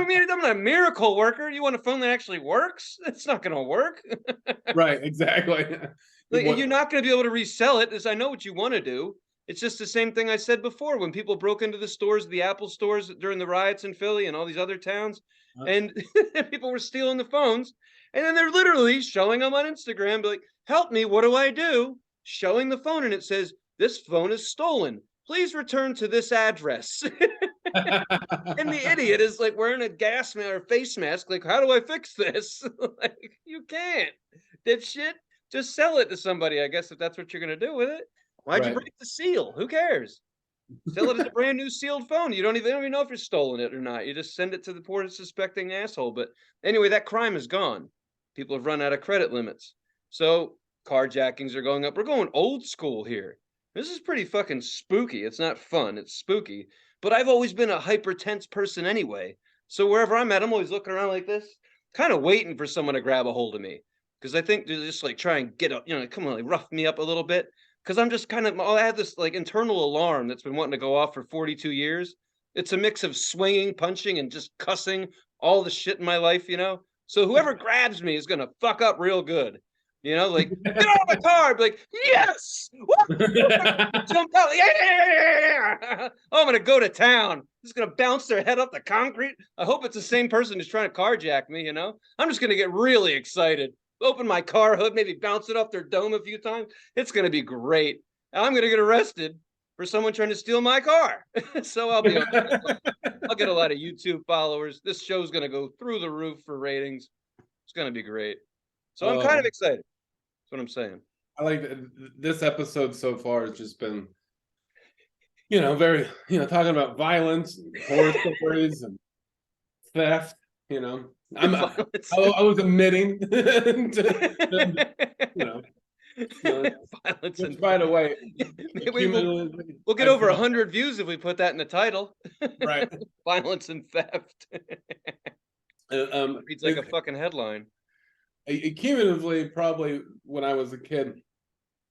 A: mean, I'm not a miracle worker. You want a phone that actually works? It's not going to work.
B: Right, exactly.
A: Like, and
B: What
A: you're not going to be able to resell it. As I know what you want to do. It's just the same thing I said before when people broke into the stores, the Apple stores during the riots in Philly and all these other towns, and people were stealing the phones. And then they're literally showing them on Instagram, be like, help me, what do I do? Showing the phone, and it says, this phone is stolen. Please return to this address. And the idiot is like wearing a gas mask or face mask. Like, how do I fix this? Like, you can't. Dipshit. Just sell it to somebody, I guess, if that's what you're gonna do with it. Why'd you
B: Right.
A: break the seal? Who cares? Sell it as a brand new sealed phone. You don't even know if you're stolen it or not. You just send it to the poor suspecting asshole. But anyway, that crime is gone. People have run out of credit limits. So carjackings are going up. We're going old school here. This is pretty fucking spooky. It's not fun. It's spooky. But I've always been a hyper tense person anyway. So wherever I'm at, I'm always looking around like this, kind of waiting for someone to grab a hold of me. Because I think they're just like try and get up, come on, like rough me up a little bit. Because I'm just kind of, I had this like internal alarm that's been wanting to go off for 42 years. It's a mix of swinging, punching, and just cussing all the shit in my life. So whoever grabs me is going to fuck up real good. Like, get out of my car. Be like, yes. Jump out. Yeah. Oh, I'm going to go to town. Just going to bounce their head off the concrete. I hope it's the same person who's trying to carjack me. I'm just going to get really excited. Open my car hood, maybe bounce it off their dome a few times. It's going to be great. I'm going to get arrested for someone trying to steal my car. So I'll be on. I'll get a lot of YouTube followers. This show's going to go through the roof for ratings. It's going to be great. So I'm kind of excited. That's what I'm saying.
B: I like this episode so far has just been, very, talking about violence, and horror stories, and theft. I was admitting
A: Violence
B: which,
A: and
B: by the way,
A: maybe we'll get over 100 views if we put that in the title.
B: Right.
A: Violence and theft. Reads like a fucking headline.
B: Cumulatively, probably when I was a kid,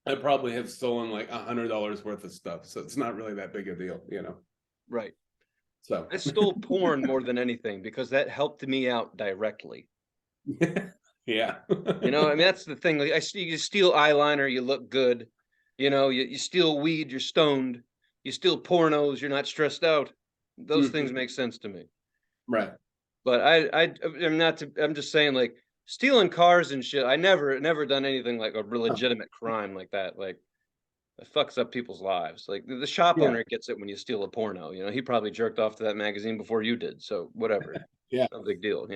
B: I probably have stolen like $100 worth of stuff, so it's not really that big a deal,
A: Right.
B: So
A: I stole porn more than anything because that helped me out directly.
B: Yeah.
A: I mean, that's the thing. Like, you steal eyeliner, you look good. You steal weed, you're stoned. You steal pornos, you're not stressed out. Those things make sense to me.
B: Right.
A: But I'm just saying, like, stealing cars and shit. I never done anything like a legitimate crime like that. Like, it fucks up people's lives. Like, the shop owner gets it when you steal a porno. He probably jerked off to that magazine before you did. So whatever.
B: Yeah.
A: No big deal.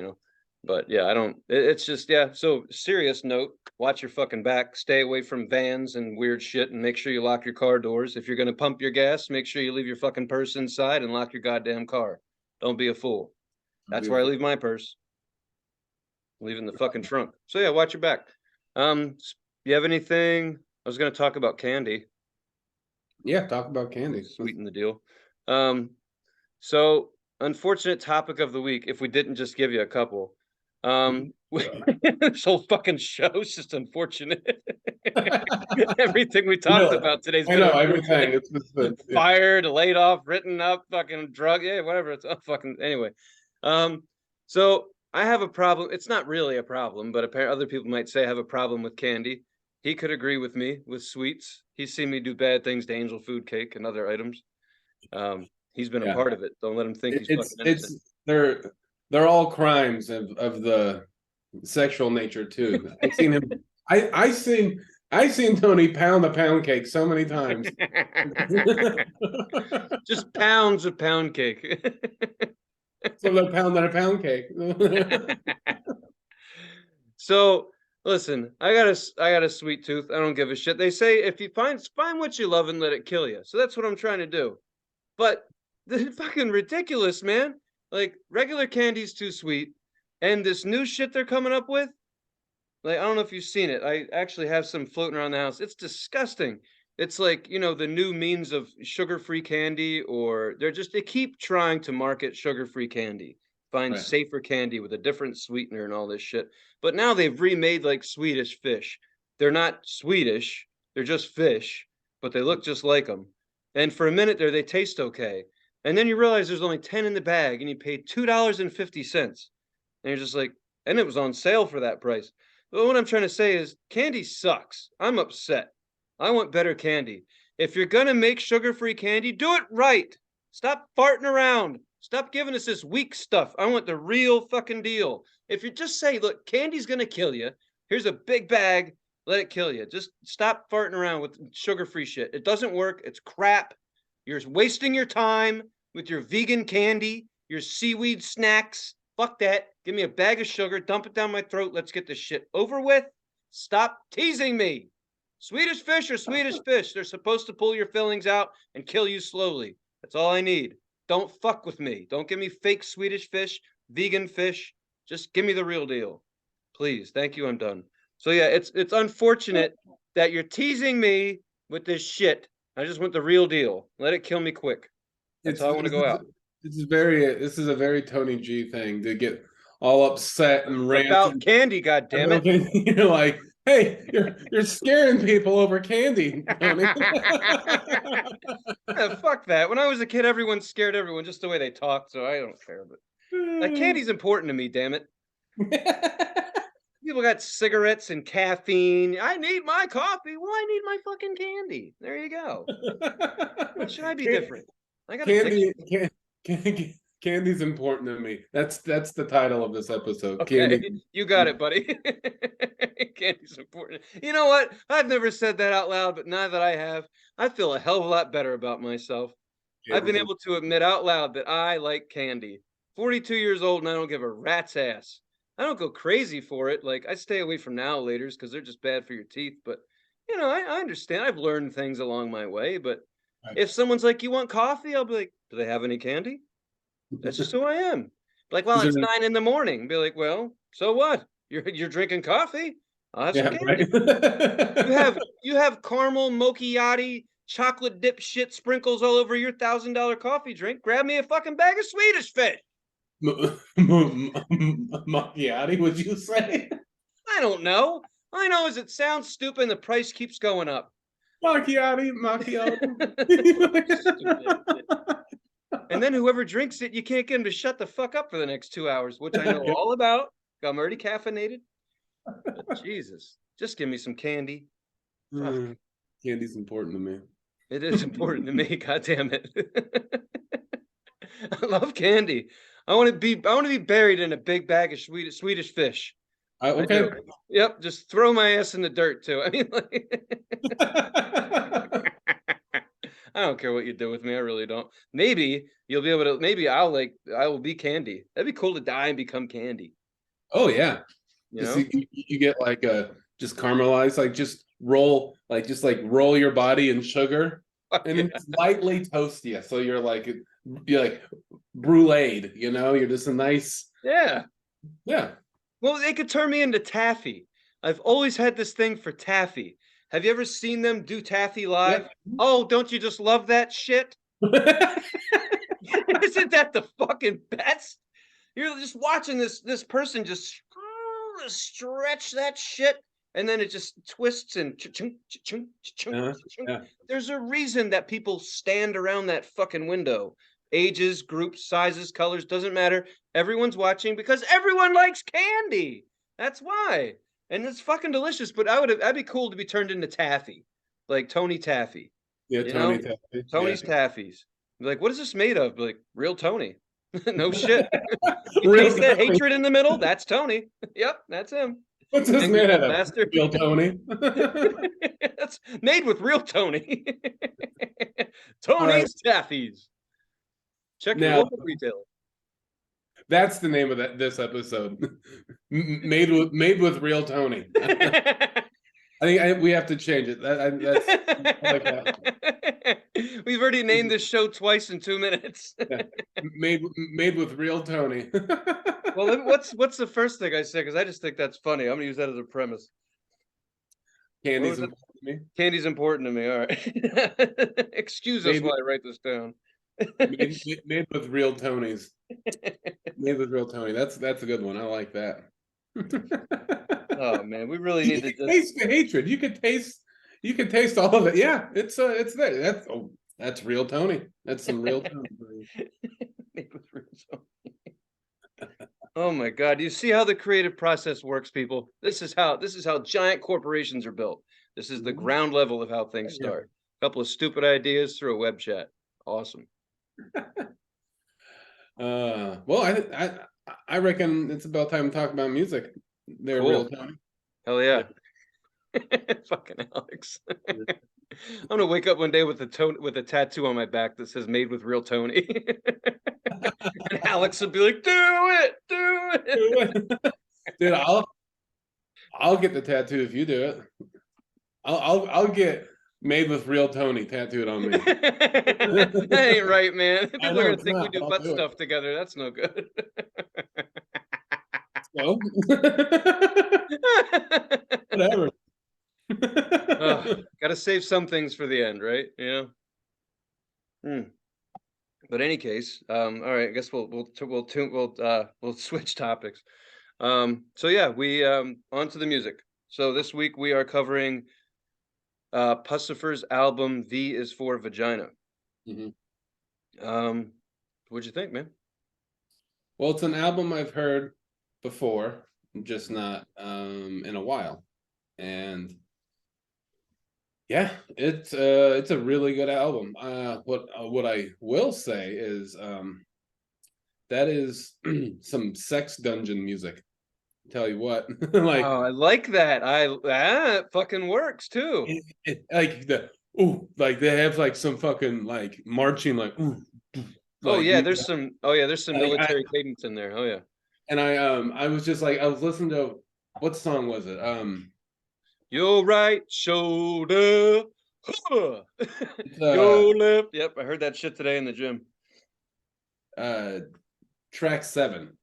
A: But yeah, I don't. It's just, yeah. So serious note: watch your fucking back. Stay away from vans and weird shit, and make sure you lock your car doors. If you're gonna pump your gas, make sure you leave your fucking purse inside and lock your goddamn car. Don't be a fool. That's where I leave my purse. Leave it in the fucking trunk. So yeah, watch your back. You have anything? I was gonna talk about candy.
B: Yeah, talk about candy.
A: Sweeten the deal. So unfortunate topic of the week. If we didn't just give you a couple, This whole fucking show is just unfortunate. Everything we talked
B: Really?
A: about today's
B: I
A: been
B: know
A: unfortunate.
B: everything. It's just been, yeah.
A: Fired, laid off, written up, fucking drug, yeah, whatever. It's fucking anyway. So I have a problem. It's not really a problem, but apparently other people might say I have a problem with candy. He could agree with me with sweets. He's seen me do bad things to angel food cake and other items. He's been a
B: Yeah.
A: part of it. Don't let him think he's fucking innocent.
B: They're all crimes of the sexual nature too. I've seen him. I seen Tony pound a pound cake so many times.
A: Just pounds of pound cake.
B: So they're pounding a pound cake.
A: So listen, I got a sweet tooth. I don't give a shit. They say if you find what you love and let it kill you. So that's what I'm trying to do. But this is fucking ridiculous, man. Like regular candy's too sweet, and this new shit they're coming up with. Like I don't know if you've seen it. I actually have some floating around the house. It's disgusting. It's like, the new means of sugar-free candy, or they keep trying to market sugar-free candy. Find
B: Right.
A: safer candy with a different sweetener and all this shit. But now they've remade like Swedish fish. They're not Swedish, they're just fish, but they look just like them. And for a minute there, they taste okay. And then you realize there's only 10 in the bag and you paid $2.50. And you're just like, and it was on sale for that price. But what I'm trying to say is candy sucks. I'm upset. I want better candy. If you're going to make sugar-free candy, do it right. Stop farting around. Stop giving us this weak stuff. I want the real fucking deal. If you just say, look, candy's going to kill you. Here's a big bag. Let it kill you. Just stop farting around with sugar-free shit. It doesn't work. It's crap. You're wasting your time with your vegan candy, your seaweed snacks. Fuck that. Give me a bag of sugar. Dump it down my throat. Let's get this shit over with. Stop teasing me. Swedish fish are Swedish fish. They're supposed to pull your fillings out and kill you slowly. That's all I need. Don't fuck with me. Don't give me fake Swedish fish, vegan fish. Just give me the real deal. Please. Thank you. I'm done. So yeah, it's unfortunate that you're teasing me with this shit. I just want the real deal. Let it kill me quick. That's how I want to go out.
B: This is a very Tony G thing to get all upset and rant
A: about candy, goddammit.
B: You're like, hey, you're scaring people over candy, Tony.
A: Yeah, fuck that. When I was a kid, everyone scared everyone just the way they talked, so I don't care. But candy's important to me, damn it. People got cigarettes and caffeine. I need my coffee. Well, I need my fucking candy. There you go. What should I be different? I got
B: Candy's important to me. That's the title of this episode.
A: Okay,
B: Candy.
A: you got it, buddy. Candy's important. You know what? I've never said that out loud, but now that I have, I feel a hell of a lot better about myself. I've been able to admit out loud that I like candy. 42 years old and I don't give a rat's ass. I don't go crazy for it. Like I stay away from now laters because they're just bad for your teeth. But I understand. I've learned things along my way. But if someone's like, "You want coffee?" I'll be like, "Do they have any candy?" That's just who I am. Like, well, it's 9 in the morning. Be like, well, so what? You're drinking coffee. I'll have some candy. Right? you have caramel macchiato chocolate dip shit sprinkles all over your $1,000 coffee drink. Grab me a fucking bag of Swedish fish.
B: Macchiato, would you say?
A: I don't know. All I know is it sounds stupid and the price keeps going up.
B: Macchiato.
A: And then whoever drinks it, you can't get them to shut the fuck up for the next 2 hours, which I know all about. I'm already caffeinated. But Jesus, just give me some candy.
B: Candy's important to me.
A: It is important to me. God damn it. I love candy. I want to be buried in a big bag of Swedish fish.
B: Okay.
A: Yep, just throw my ass in the dirt too. I mean, I don't care what you do with me. I really don't. Maybe you'll be able to. Maybe I will be candy. That'd be cool to die and become candy.
B: Oh yeah.
A: You
B: get like just caramelized, like just roll your body in sugar, and it's lightly toasty. So you're like bruleed. You're just a nice.
A: Yeah.
B: Yeah.
A: Well, they could turn me into taffy. I've always had this thing for taffy. Have you ever seen them do taffy live? Yeah. Oh, don't you just love that shit? Isn't that the fucking best? You're just watching this person just stretch that shit, and then it just twists and cha-chunk, cha-chunk, cha-chunk, cha-chunk.
B: Yeah.
A: There's a reason that people stand around that fucking window. Ages, groups, sizes, colors, doesn't matter. Everyone's watching because everyone likes candy. That's why. And it's fucking delicious, but that'd be cool to be turned into taffy. Like Tony Taffy.
B: Yeah,
A: You
B: Tony
A: know?
B: Taffy. Yeah.
A: Tony's Taffies. Be like, what is this made of? Be like, real Tony. No shit. You
B: Real
A: taste that
B: Tony.
A: hatred in the middle? That's Tony. Yep, that's him.
B: What's this
A: Angry
B: made
A: little
B: out of?
A: bastard.
B: Real Tony.
A: That's made with real Tony.
B: All right.
A: Tony's Taffies. Check your
B: Now
A: local retailer.
B: that's the name of this episode. Made with real Tony. I think we have to change it. That's I like that.
A: We've already named this show twice in 2 minutes.
B: Yeah. Made with real Tony.
A: Well, what's the first thing I say? Because I just think that's funny. I'm gonna use that as a premise.
B: Candy's
A: What was
B: important to me.
A: Candy's important to me. All right. Excuse us while I write this down.
B: Made with real Tonys. Made with real Tony. That's a good one. I like that.
A: Oh man, we really
B: You
A: need to
B: can
A: just
B: taste the hatred. You can taste all of it. Yeah, it's there. That's real Tony. That's some real Tony.
A: Made with real Tony. Oh my God! You see how the creative process works, people. This is how giant corporations are built. This is the ground level of how things start. A couple of stupid ideas through a web chat. Awesome.
B: Well, I reckon it's about time to talk about music. They're
A: Cool.
B: real Tony.
A: Hell yeah. Fucking Alex. I'm gonna wake up one day with a tattoo on my back that says "Made with real Tony." And Alex will be like, "Do it."
B: Dude, I'll get the tattoo if you do it. I'll get made with real Tony tattooed on me.
A: That ain't right, man. People
B: know
A: are gonna
B: it's
A: think we
B: not,
A: do
B: but I'll
A: butt
B: do it.
A: stuff together. That's no good.
B: So whatever.
A: Gotta save some things for the end, right? You know. But any case, all right. I guess we'll switch topics. So yeah, we on to the music. So this week we are covering Puscifer's album "V is for Vagina."
B: Mhm.
A: What'd you think, man?
B: Well, it's an album I've heard before, just not in a while, and yeah, it's a really good album. What I will say is that is some sex dungeon music. Tell you what, like
A: Oh, I like that. It fucking works too.
B: like like they have like some fucking like marching like
A: Oh
B: like
A: yeah, there's some
B: like,
A: military cadence in there. Oh yeah.
B: and I was just like I was listening to what song was it?
A: Your right shoulder. Huh. Your left. Yep, I heard that shit today in the gym.
B: Track 7.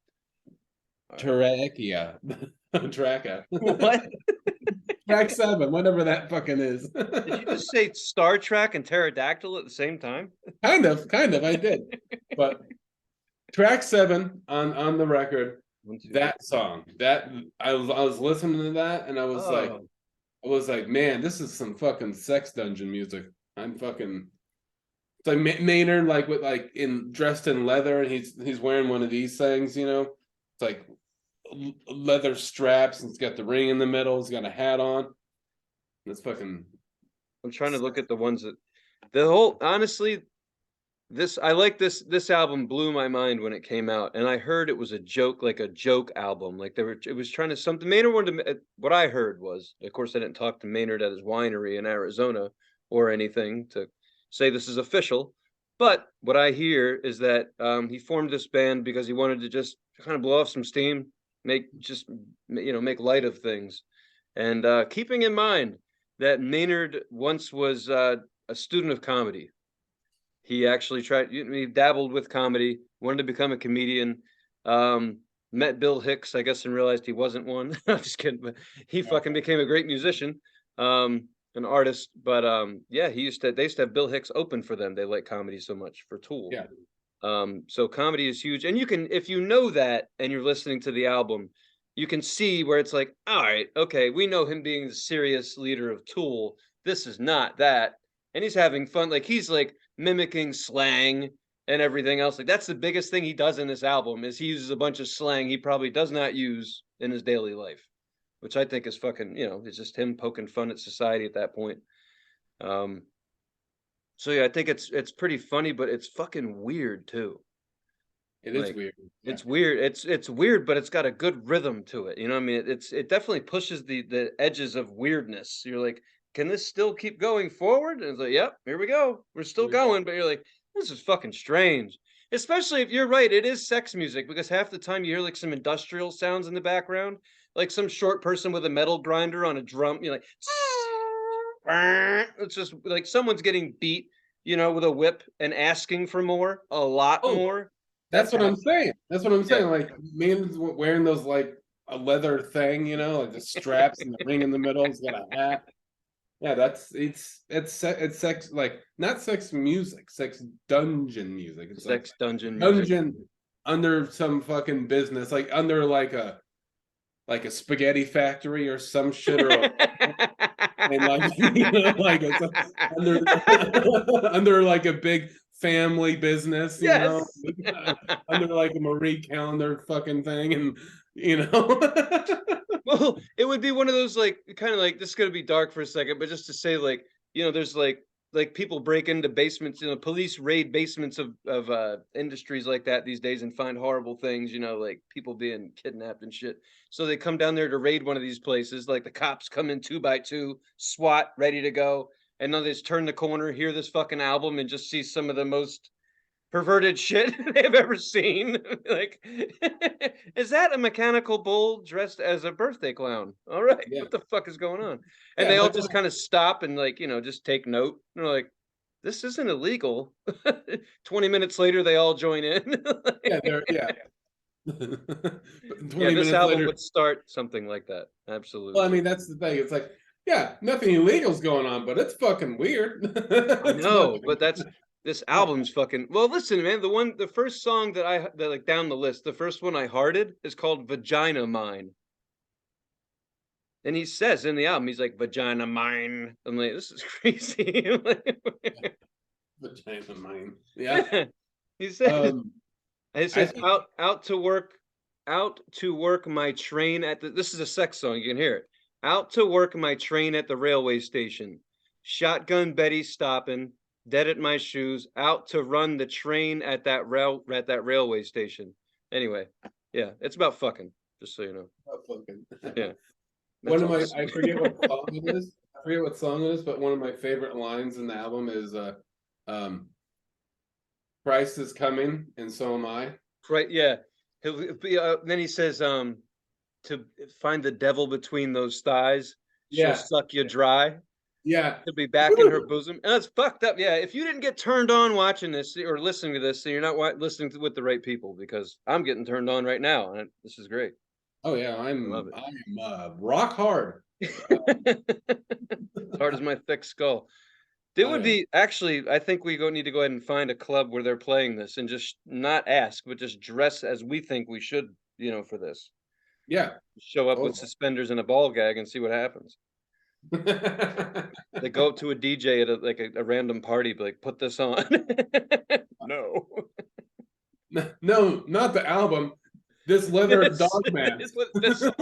B: Trachea. Trachea.
A: What?
B: Track 7, whatever that fucking is.
A: Did you just say Star Trek and pterodactyl at the same time?
B: Kind of, I did. But track 7 on the record, that song, that I was listening to that and I was like, man, this is some fucking sex dungeon music. I'm fucking. It's like Maynard, like with like dressed in leather, and he's wearing one of these things, you know. It's like leather straps, and he's got the ring in the middle. He's got a hat on. It's fucking.
A: I'm trying to look at the ones that honestly, this album blew my mind when it came out, and I heard it was a joke album. Like it was trying to something. Maynard wanted to. What I heard was, of course, I didn't talk to Maynard at his winery in Arizona or anything to say this is official. But what I hear is that he formed this band because he wanted to just kind of blow off some steam, make light of things, and keeping in mind that Maynard once was a student of comedy. He actually he dabbled with comedy, wanted to become a comedian, met Bill Hicks, I guess, and realized he wasn't one. I'm just kidding, but he fucking became a great musician, an artist. But yeah, they used to have Bill Hicks open for them. They like comedy so much for Tool.
B: Yeah.
A: So comedy is huge, and you can, if you know that and you're listening to the album, you can see where it's like, all right, okay, we know him being the serious leader of Tool. This is not that, and he's having fun. Like he's like mimicking slang and everything else. Like that's the biggest thing he does in this album is he uses a bunch of slang he probably does not use in his daily life, which I think is fucking, it's just him poking fun at society at that point. Um, so yeah, I think it's pretty funny, but it's fucking weird too.
B: It is
A: Like
B: weird. Yeah.
A: it's weird. It's weird, but it's got a good rhythm to it. You know what I mean? It definitely pushes the edges of weirdness. You're like, can this still keep going forward? And it's like, yep, here we go. We're still
B: Here we go.
A: going, but you're like, this is fucking strange. Especially if you're right, it is sex music because half the time you hear like some industrial sounds in the background, like some short person with a metal grinder on a drum. You're like, it's just like someone's getting beat, with a whip and asking for more, a lot
B: Oh,
A: more.
B: that's
A: That's
B: what I'm
A: happening.
B: saying. That's what I'm
A: Yeah.
B: saying. Like man's wearing those like a leather thing, like the straps and the ring in the middle. He's got a hat. Yeah, it's sex, like not sex music, sex dungeon music. It's like
A: Sex dungeon music.
B: dungeon under some fucking business, like under like a spaghetti factory or some shit, or and like like it's under under like a big family business,
A: Yes.
B: under like a Marie Calendar fucking thing, and you know.
A: Well, it would be one of those like kind of like this is gonna be dark for a second, but just to say like, there's like people break into basements, police raid basements of industries like that these days and find horrible things, like people being kidnapped and shit. So they come down there to raid one of these places, like the cops come in 2 by 2, SWAT ready to go, and then they just turn the corner, hear this fucking album, and just see some of the most perverted shit they've ever seen. Like, is that a mechanical bull dressed as a birthday clown? All right,
B: Yeah,
A: what the fuck is going on? And
B: yeah,
A: they all
B: but
A: just kind of stop and like, just take note. And they're like, this isn't illegal. 20 minutes later, they all join in.
B: yeah, they're yeah.
A: Yeah,
B: 20
A: this
B: minutes
A: album
B: later.
A: would start something like that.
B: Well, I
A: Absolutely.
B: mean, that's the thing. It's like, yeah, nothing illegal's going on, but it's fucking weird.
A: I
B: It's
A: know,
B: fucking,
A: but this
B: yeah,
A: album's fucking well. Listen, man, the first song that like down the list, the first one I hearted is called "Vagina Mine," and he says in the album, he's like "Vagina Mine." I'm like, this is crazy. I'm
B: yeah, vagina mine. Yeah.
A: like, he says,
B: Um,
A: he
B: I
A: says,
B: think,
A: out to work my train at the. This is a sex song. You can hear it. Out to work my train at the railway station. Shotgun Betty stopping, dead at my shoes. Out to run the train at that railway station. Anyway, yeah, it's about fucking. Just so you know.
B: oh, fucking.
A: Yeah,
B: One
A: that's
B: of
A: all.
B: my, I forget what song it is. I forget what song it is, but one of my favorite lines in the album is, um, Christ is coming, and so am I.
A: Right? Yeah. Then he says, to find the devil between those thighs, she'll
B: Yeah,
A: suck you dry.
B: yeah.
A: He'll be back in her bosom. And that's fucked up. Yeah. If you didn't get turned on watching this or listening to this, then you're not listening with the right people because I'm getting turned on right now. And this is great.
B: Oh yeah,
A: I love
B: I'm rock hard.
A: it. As hard as my thick skull. It
B: Oh
A: would
B: yeah,
A: be actually, I think we need to go ahead and find a club where they're playing this and just not ask, but just dress as we think we should, for this.
B: yeah.
A: Show up with
B: Totally.
A: suspenders and a ball gag and see what happens. They go up to a DJ at a random party, be like, put this on. No.
B: No, not the album. This leather
A: This,
B: dog mask.
A: this song.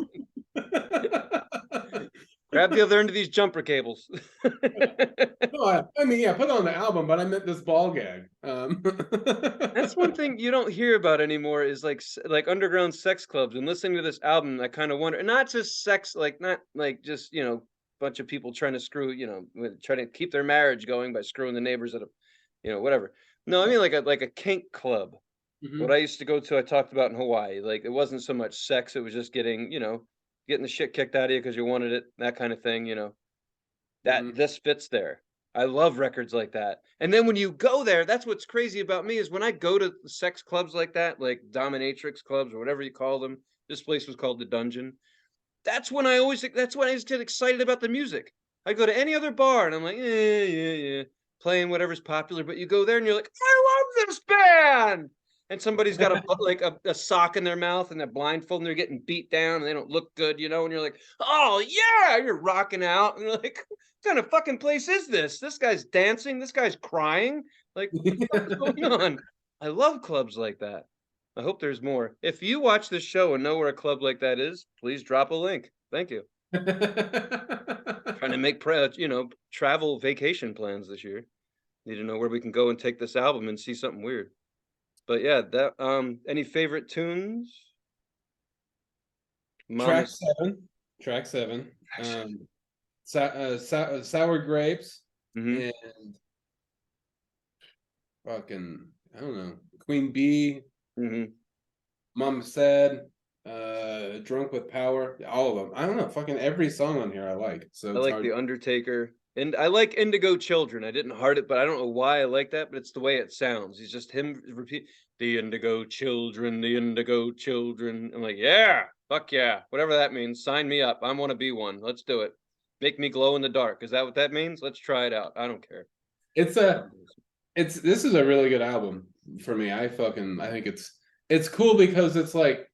A: Grab the other end of these jumper cables.
B: No, I mean, yeah, put on the album, but I meant this ball gag.
A: That's one thing you don't hear about anymore is like underground sex clubs. And listening to this album, I kind of wonder, and not just sex, like not like just bunch of people trying to screw, trying to keep their marriage going by screwing the neighbors at a, whatever. No, I mean like a kink club. What
B: Mhm,
A: I used to go to, I talked about in Hawaii. Like it wasn't so much sex; it was just getting the shit kicked out of you because you wanted it, that kind of thing. That
B: mhm.
A: this fits there. I love records like that. And then when you go there, that's what's crazy about me is when I go to sex clubs like that, like dominatrix clubs or whatever you call them. This place was called the Dungeon. That's when I always get excited about the music. I go to any other bar and I'm like, yeah, yeah, yeah. playing whatever's popular, but you go there and you're like, I love this band. And somebody's got a sock in their mouth and they're blindfolded and they're getting beat down and they don't look good, and you're like, oh yeah, you're rocking out. And you're like, what kind of fucking place is this? This guy's dancing, this guy's crying. Like, what the fuck is going on? I love clubs like that. I hope there's more. If you watch this show and know where a club like that is, please drop a link. Thank you. Trying to make travel vacation plans this year. Need to know where we can go and take this album and see something weird. But yeah, that any favorite tunes?
B: Track
A: Mama's
B: 7. Track 7. Sour Grapes
A: Mhm.
B: and fucking, I don't know, Queen Bee,
A: Mhm.
B: Mama Said, Drunk with Power, all of them. I don't know, fucking every song on here I like. So
A: I
B: it's
A: like
B: hard.
A: The Undertaker. And I like Indigo Children. I didn't heart it, but I don't know why I like that, but it's the way it sounds. He's just him repeat the Indigo Children, the Indigo Children. I'm like, yeah, fuck yeah. Whatever that means. Sign me up. I want to be one. Let's do it. Make me glow in the dark. Is that what that means? Let's try it out. I don't care.
B: It's this is a really good album for me. I think it's cool because it's like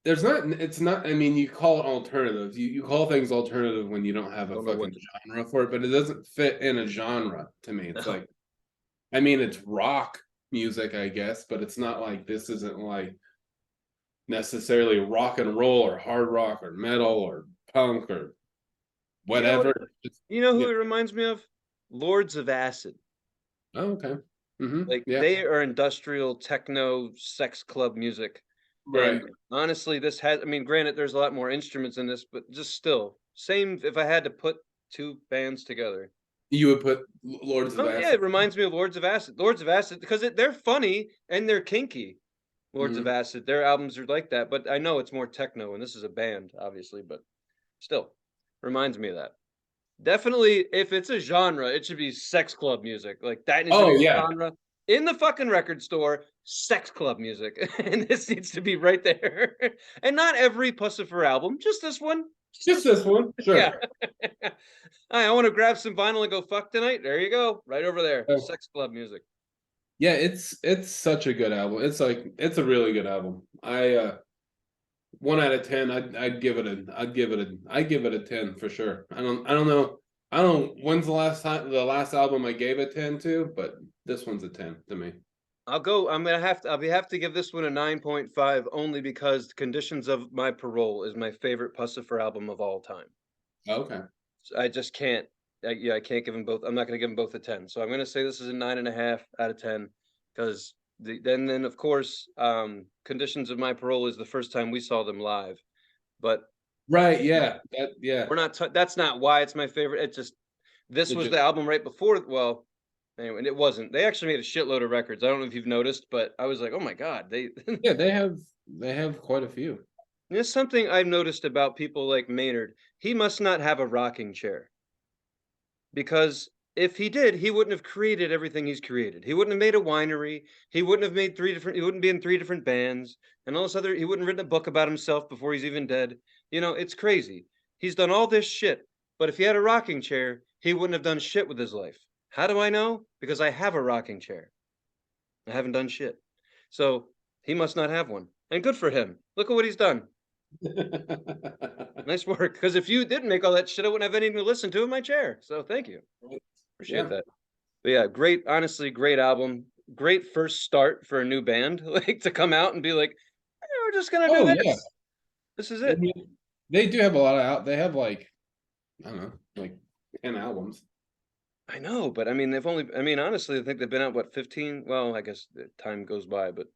B: it's not, I mean, you call it alternative. You call things alternative when you don't have a
A: Don't know what
B: fucking genre for it, but it doesn't fit in a genre to me. It's
A: no.
B: like, I mean, it's rock music, I guess, but it's not like, this isn't like necessarily rock and roll or hard rock or metal or punk or
A: You know what?
B: whatever.
A: You know
B: Yeah.
A: who it reminds me of? Lords of Acid.
B: Oh, okay. Mm-hmm.
A: Like,
B: Yeah.
A: they are industrial techno sex club music.
B: Right.
A: And honestly, this has, I mean, granted, there's a lot more instruments in this, but just still, same if I had to put two bands together.
B: You would put Lords of
A: Oh, yeah,
B: Acid.
A: it reminds me of Lords of Acid. Lords of Acid, because they're funny and they're kinky. Lords of
B: Mm-hmm.
A: Acid, their albums are like that, but I know it's more techno, and this is a band, obviously, but still, reminds me of that. Definitely, if it's a genre, it should be sex club music. Like, that needs to be
B: Oh
A: a
B: yeah.
A: genre in the fucking record store, sex club music. And this needs to be right there. And not every Puscifer album, just this one.
B: Just this one.
A: Yeah.
B: Sure.
A: I want to grab some vinyl and go fuck tonight. There you go. Right over there.
B: Uh,
A: Sex club music.
B: Yeah, it's such a good album. It's a really good album. I 1 out of 10, I'd give it a 10 for sure. I don't know. I don't know when's the last album I gave a 10 to, but this one's a 10 to me.
A: I'll have to give this one a 9.5 only because Conditions of My Parole is my favorite Puscifer album of all time.
B: Okay.
A: I just can't. I can't give them both. I'm not going to give them both a 10. So I'm going to say this is a 9.5 out of 10 because then of course, Conditions of My Parole is the first time we saw them live, but
B: Right, yeah. Yeah.
A: we're not. That's not why it's my favorite. It just this
B: It
A: was
B: just
A: the album right before. Well, anyway, and it wasn't. They actually made a shitload of records. I don't know if you've noticed, but I was like, oh my god, they.
B: yeah, they have quite a few.
A: There's something I've noticed about people like Maynard. He must not have a rocking chair. Because if he did, he wouldn't have created everything he's created. He wouldn't have made a winery. He wouldn't have made he wouldn't be in 3 different bands and all this other, he wouldn't have written a book about himself before he's even dead. It's crazy. He's done all this shit, but if he had a rocking chair, he wouldn't have done shit with his life. How do I know? Because I have a rocking chair. I haven't done shit. So he must not have one. And good for him. Look at what he's done. Nice work. Because if you didn't make all that shit, I wouldn't have anything to listen to in my chair. So thank you. Appreciate
B: Yeah.
A: that. But yeah, great, honestly, great album. Great first start for a new band, like to come out and be like, we're just gonna do
B: Oh yeah.
A: this. This is
B: I
A: it.
B: mean, they do have a lot of they have like, I don't know, like 10 albums.
A: I know, but I mean, honestly, I think they've been out, what, 15? Well, I guess the time goes by, but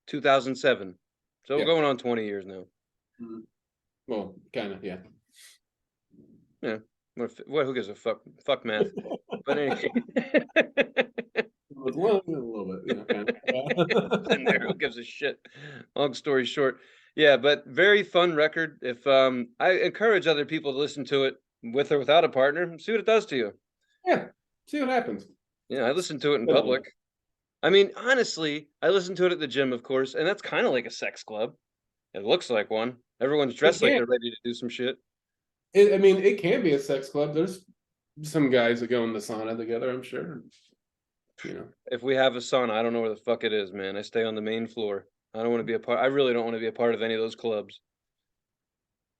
A: 2007. So
B: Yeah.
A: going on 20 years now.
B: Mhm. Well, kind of, yeah.
A: Yeah. Who gives a fuck? Fuck math. But anyway.
B: Well, a little bit, kind
A: It's in there. Who
B: of.
A: gives a shit? Long story short. Yeah, but very fun record. If I encourage other people to listen to it with or without a partner, see what it does to you.
B: Yeah, see what happens.
A: Yeah, I listen to it in public. I mean, honestly, I listen to it at the gym, of course, and that's kind of like a sex club. It looks like one. Everyone's dressed like they're ready to do some shit.
B: I mean, it can be a sex club. some guys that go in the sauna together, I'm sure. You know.
A: If we have a sauna, I don't know where the fuck it is, man. I stay on the main floor. I don't want to be a part. I really don't want to be a part of any of those clubs.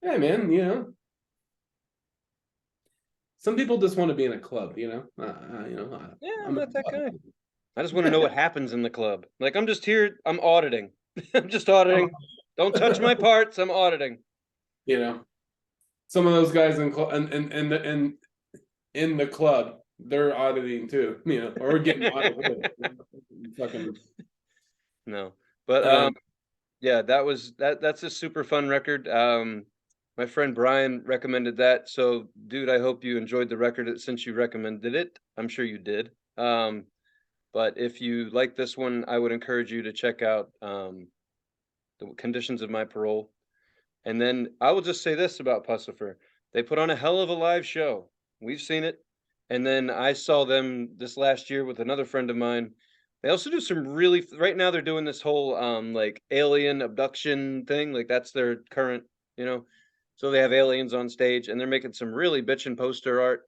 B: Hey man, you know. Some people just want to be in a club, you know.
A: Yeah, I'm
B: I'm a
A: not that
B: club.
A: guy. I just want to know what happens in the club. Like I'm just here. I'm auditing. I'm just auditing. Don't touch my parts. I'm auditing.
B: You know, some of those guys in the club, they're auditing too, you know, or getting audited. Fucking
A: No, but
B: um,
A: yeah, that's a super fun record. My friend Brian recommended that. So, dude, I hope you enjoyed the record since you recommended it. I'm sure you did. But if you like this one, I would encourage you to check out the Conditions of My Parole. And then I will just say this about Puscifer. They put on a hell of a live show. We've seen it. And then I saw them this last year with another friend of mine. They also do some really right now they're doing this whole like alien abduction thing. Like that's their current, you know. So they have aliens on stage and they're making some really bitchin' poster art.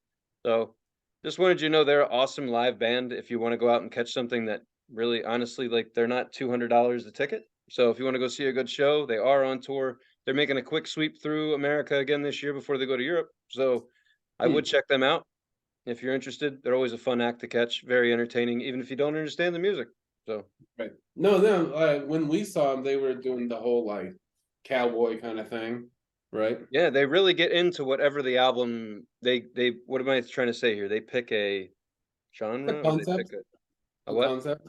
A: So just wanted you to know they're an awesome live band if you want to go out and catch something that really honestly like they're not $200 a ticket. So if you want to go see a good show, they are on tour. They're making a quick sweep through America again this year before they go to Europe. So I would check them out if you're interested. They're always a fun act to catch, very entertaining, even if you don't understand the music. So
B: right. No. When we saw them, they were doing the whole like cowboy kind of thing, right?
A: yeah, they really get into whatever the album they what am I trying to say here? They pick a
B: The
A: genre or they pick
B: concept,
A: a what?
B: concept.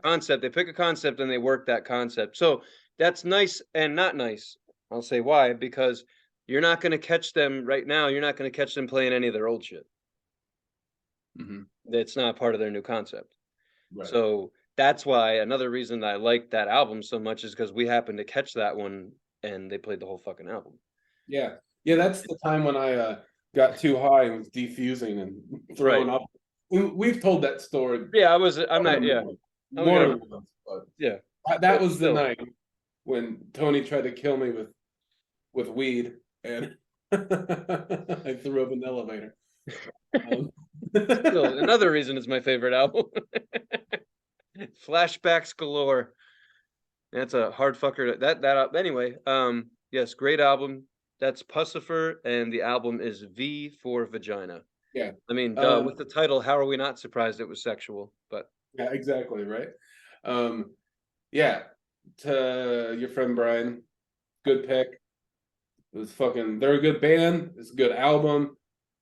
A: Concept. They pick a concept and they work that concept. So that's nice and not nice. I'll say why, because you're not going to catch them right now. You're not going to catch them playing any of their old shit.
B: Mm-hmm.
A: That's not part of their new concept.
B: Right.
A: So that's why another reason I like that album so much is because we happened to catch that one and they played the whole fucking album.
B: Yeah. Yeah, that's the time when I got too high and was defusing and
A: Right.
B: throwing up. We've told that story
A: Yeah, I'm not, yeah. I'm
B: more
A: gonna,
B: than once, but
A: yeah.
B: that
A: But
B: was the
A: still.
B: night when Tony tried to kill me with weed and I threw up in the elevator. Um,
A: Still, another reason it's my favorite album. Flashbacks galore. That's a hard fucker. Anyway. Yes, great album. That's Puscifer, and the album is V for Vagina.
B: yeah.
A: I mean, duh.
B: Um,
A: With the title, how are we not surprised it was sexual? But
B: yeah, exactly, right. Um, yeah, to your friend Brian, good pick. It was fucking. They're a good band. It's a good album.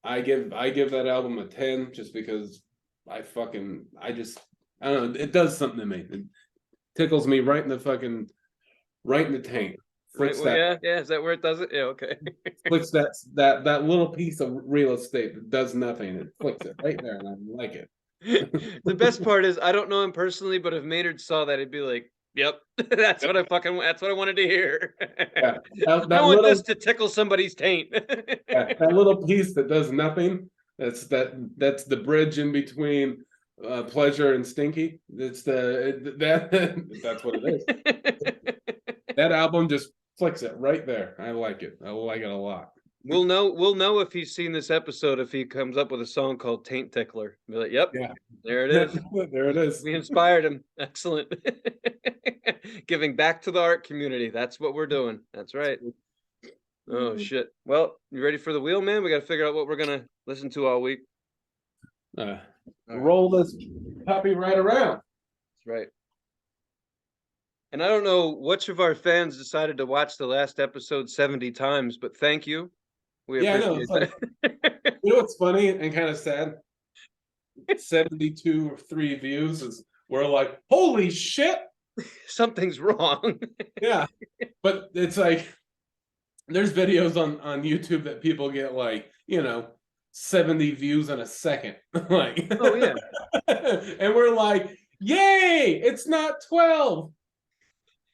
B: I give that album a 10 just because I don't know. It does something to me. It tickles me right in the tank.
A: right,
B: Flicks
A: well,
B: that
A: yeah. Is that where it does it? Yeah, okay.
B: flicks that little piece of real estate that does nothing. It flicks it right there, and I like it.
A: The best part is I don't know him personally, but if Maynard saw that, he'd be like, "Yep, that's what I wanted to hear.
B: Yeah,
A: I want this to tickle somebody's taint."
B: that little piece that does nothing. That's the bridge in between pleasure and stinky. That's what it is. That album just flicks it right there. I like it. I like it a lot.
A: We'll know if he's seen this episode if he comes up with a song called Taint Tickler. Be like, "Yep,
B: Yeah,
A: there it is.
B: there it is.
A: We inspired him. Excellent." Giving back to the art community. That's what we're doing. That's right. Oh shit. Well, you ready for the wheel, man? We got to figure out what we're gonna listen to all week.
B: Uh,
A: All right.
B: roll this puppy right around.
A: That's right. And I don't know which of our fans decided to watch the last episode 70 times, but thank you. We
B: Yeah, I know.
A: appreciate
B: It's like,
A: that.
B: you know what's funny and kind of sad? 72 or 3 views is we're like, holy shit.
A: Something's wrong.
B: Yeah. But it's like there's videos on YouTube that people get like, 70 views in a second. Like,
A: Oh yeah.
B: and we're like, yay, it's not 12.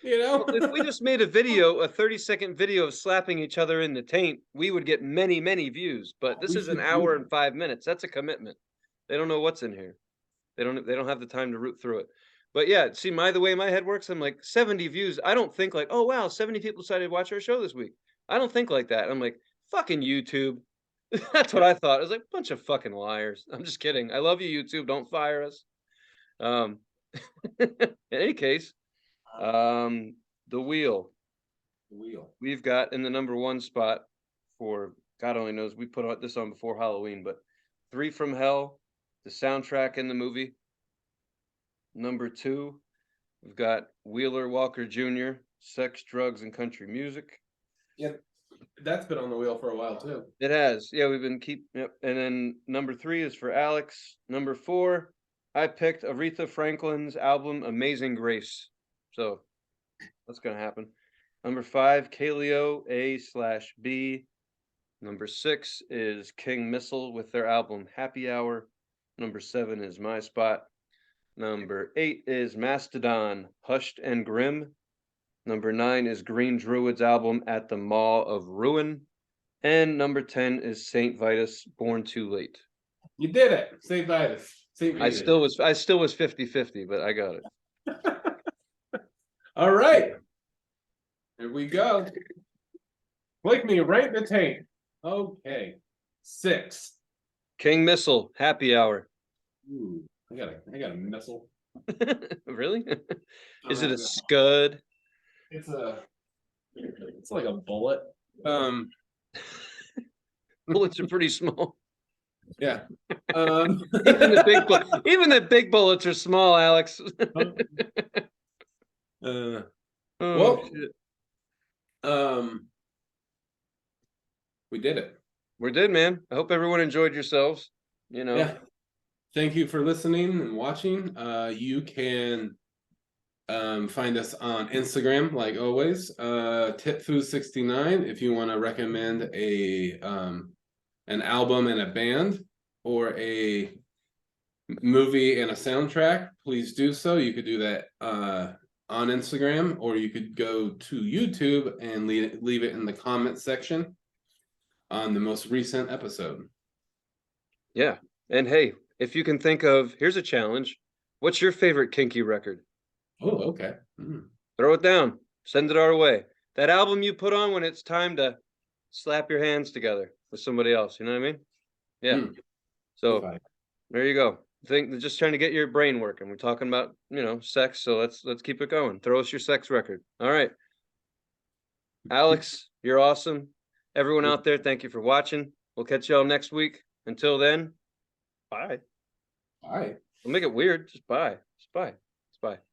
A: Well, if we just made a 30-second video of slapping each other in the taint, we would get many, many views. But this
B: We
A: is an
B: should do
A: hour
B: that.
A: and 5 minutes. That's a commitment. They don't know what's in here. They don't have the time to root through it. But yeah, see, the way my head works, I'm like 70 views. I don't think like, oh wow, 70 people decided to watch our show this week. I don't think like that. I'm like, fucking YouTube. That's what I thought. I was like, bunch of fucking liars. I'm just kidding. I love you, YouTube. Don't fire us. Um, in any case, um, the wheel.
B: Wheel.
A: We've got in the number one spot for God only knows. We put this on before Halloween, but Three from Hell, the soundtrack in the movie. Number two, we've got Wheeler Walker Jr., Sex, Drugs, and Country Music.
B: Yeah, that's been on the wheel for a while too.
A: It has. Yeah, we've been yep. And then number three is for Alex. Number four, I picked Aretha Franklin's album Amazing Grace. So that's gonna happen. Number five, Kaleo A/B. Number six is King Missile with their album Happy Hour. Number seven is my spot. Number eight is Mastodon, Hushed and Grim. Number nine is Green Druid's album At the Maw of Ruin. And number 10 is Saint Vitus, Born Too Late.
B: You did it, Saint Vitus. Saint
A: I still was 50-50, but I got it.
B: All right. Here we go. Click me right in the tank. Okay. 6.
A: King Missile, Happy Hour.
B: Ooh, I got a missile.
A: Really? Is it a
B: Yeah.
A: scud?
B: It's like a bullet.
A: Bullets are pretty small.
B: Yeah.
A: Even the big bullets are small, Alex.
B: Well,
A: shit.
B: we did it.
A: We did, man. I hope everyone enjoyed yourselves. You know.
B: Yeah. Thank you for listening and watching. You can find us on Instagram, like always. Titfoo69 if you want to recommend an album and a band, or a movie and a soundtrack, please do so. You could do that on Instagram, or you could go to YouTube and leave it in the comment section on the most recent episode.
A: Yeah. And hey, if you can think of, here's a challenge. What's your favorite kinky record?
B: Oh, okay.
A: Throw it down. Send it our way. That album you put on when it's time to slap your hands together with somebody else. You know what I mean? Yeah. So there you go. Just trying to get your brain working. We're talking about, sex. So let's keep it going. Throw us your sex record. All right. Alex, you're awesome. Everyone out there, thank you for watching. We'll catch y'all next week. Until then, bye.
B: Bye.
A: We'll make it weird. Just bye. Just bye. Just bye.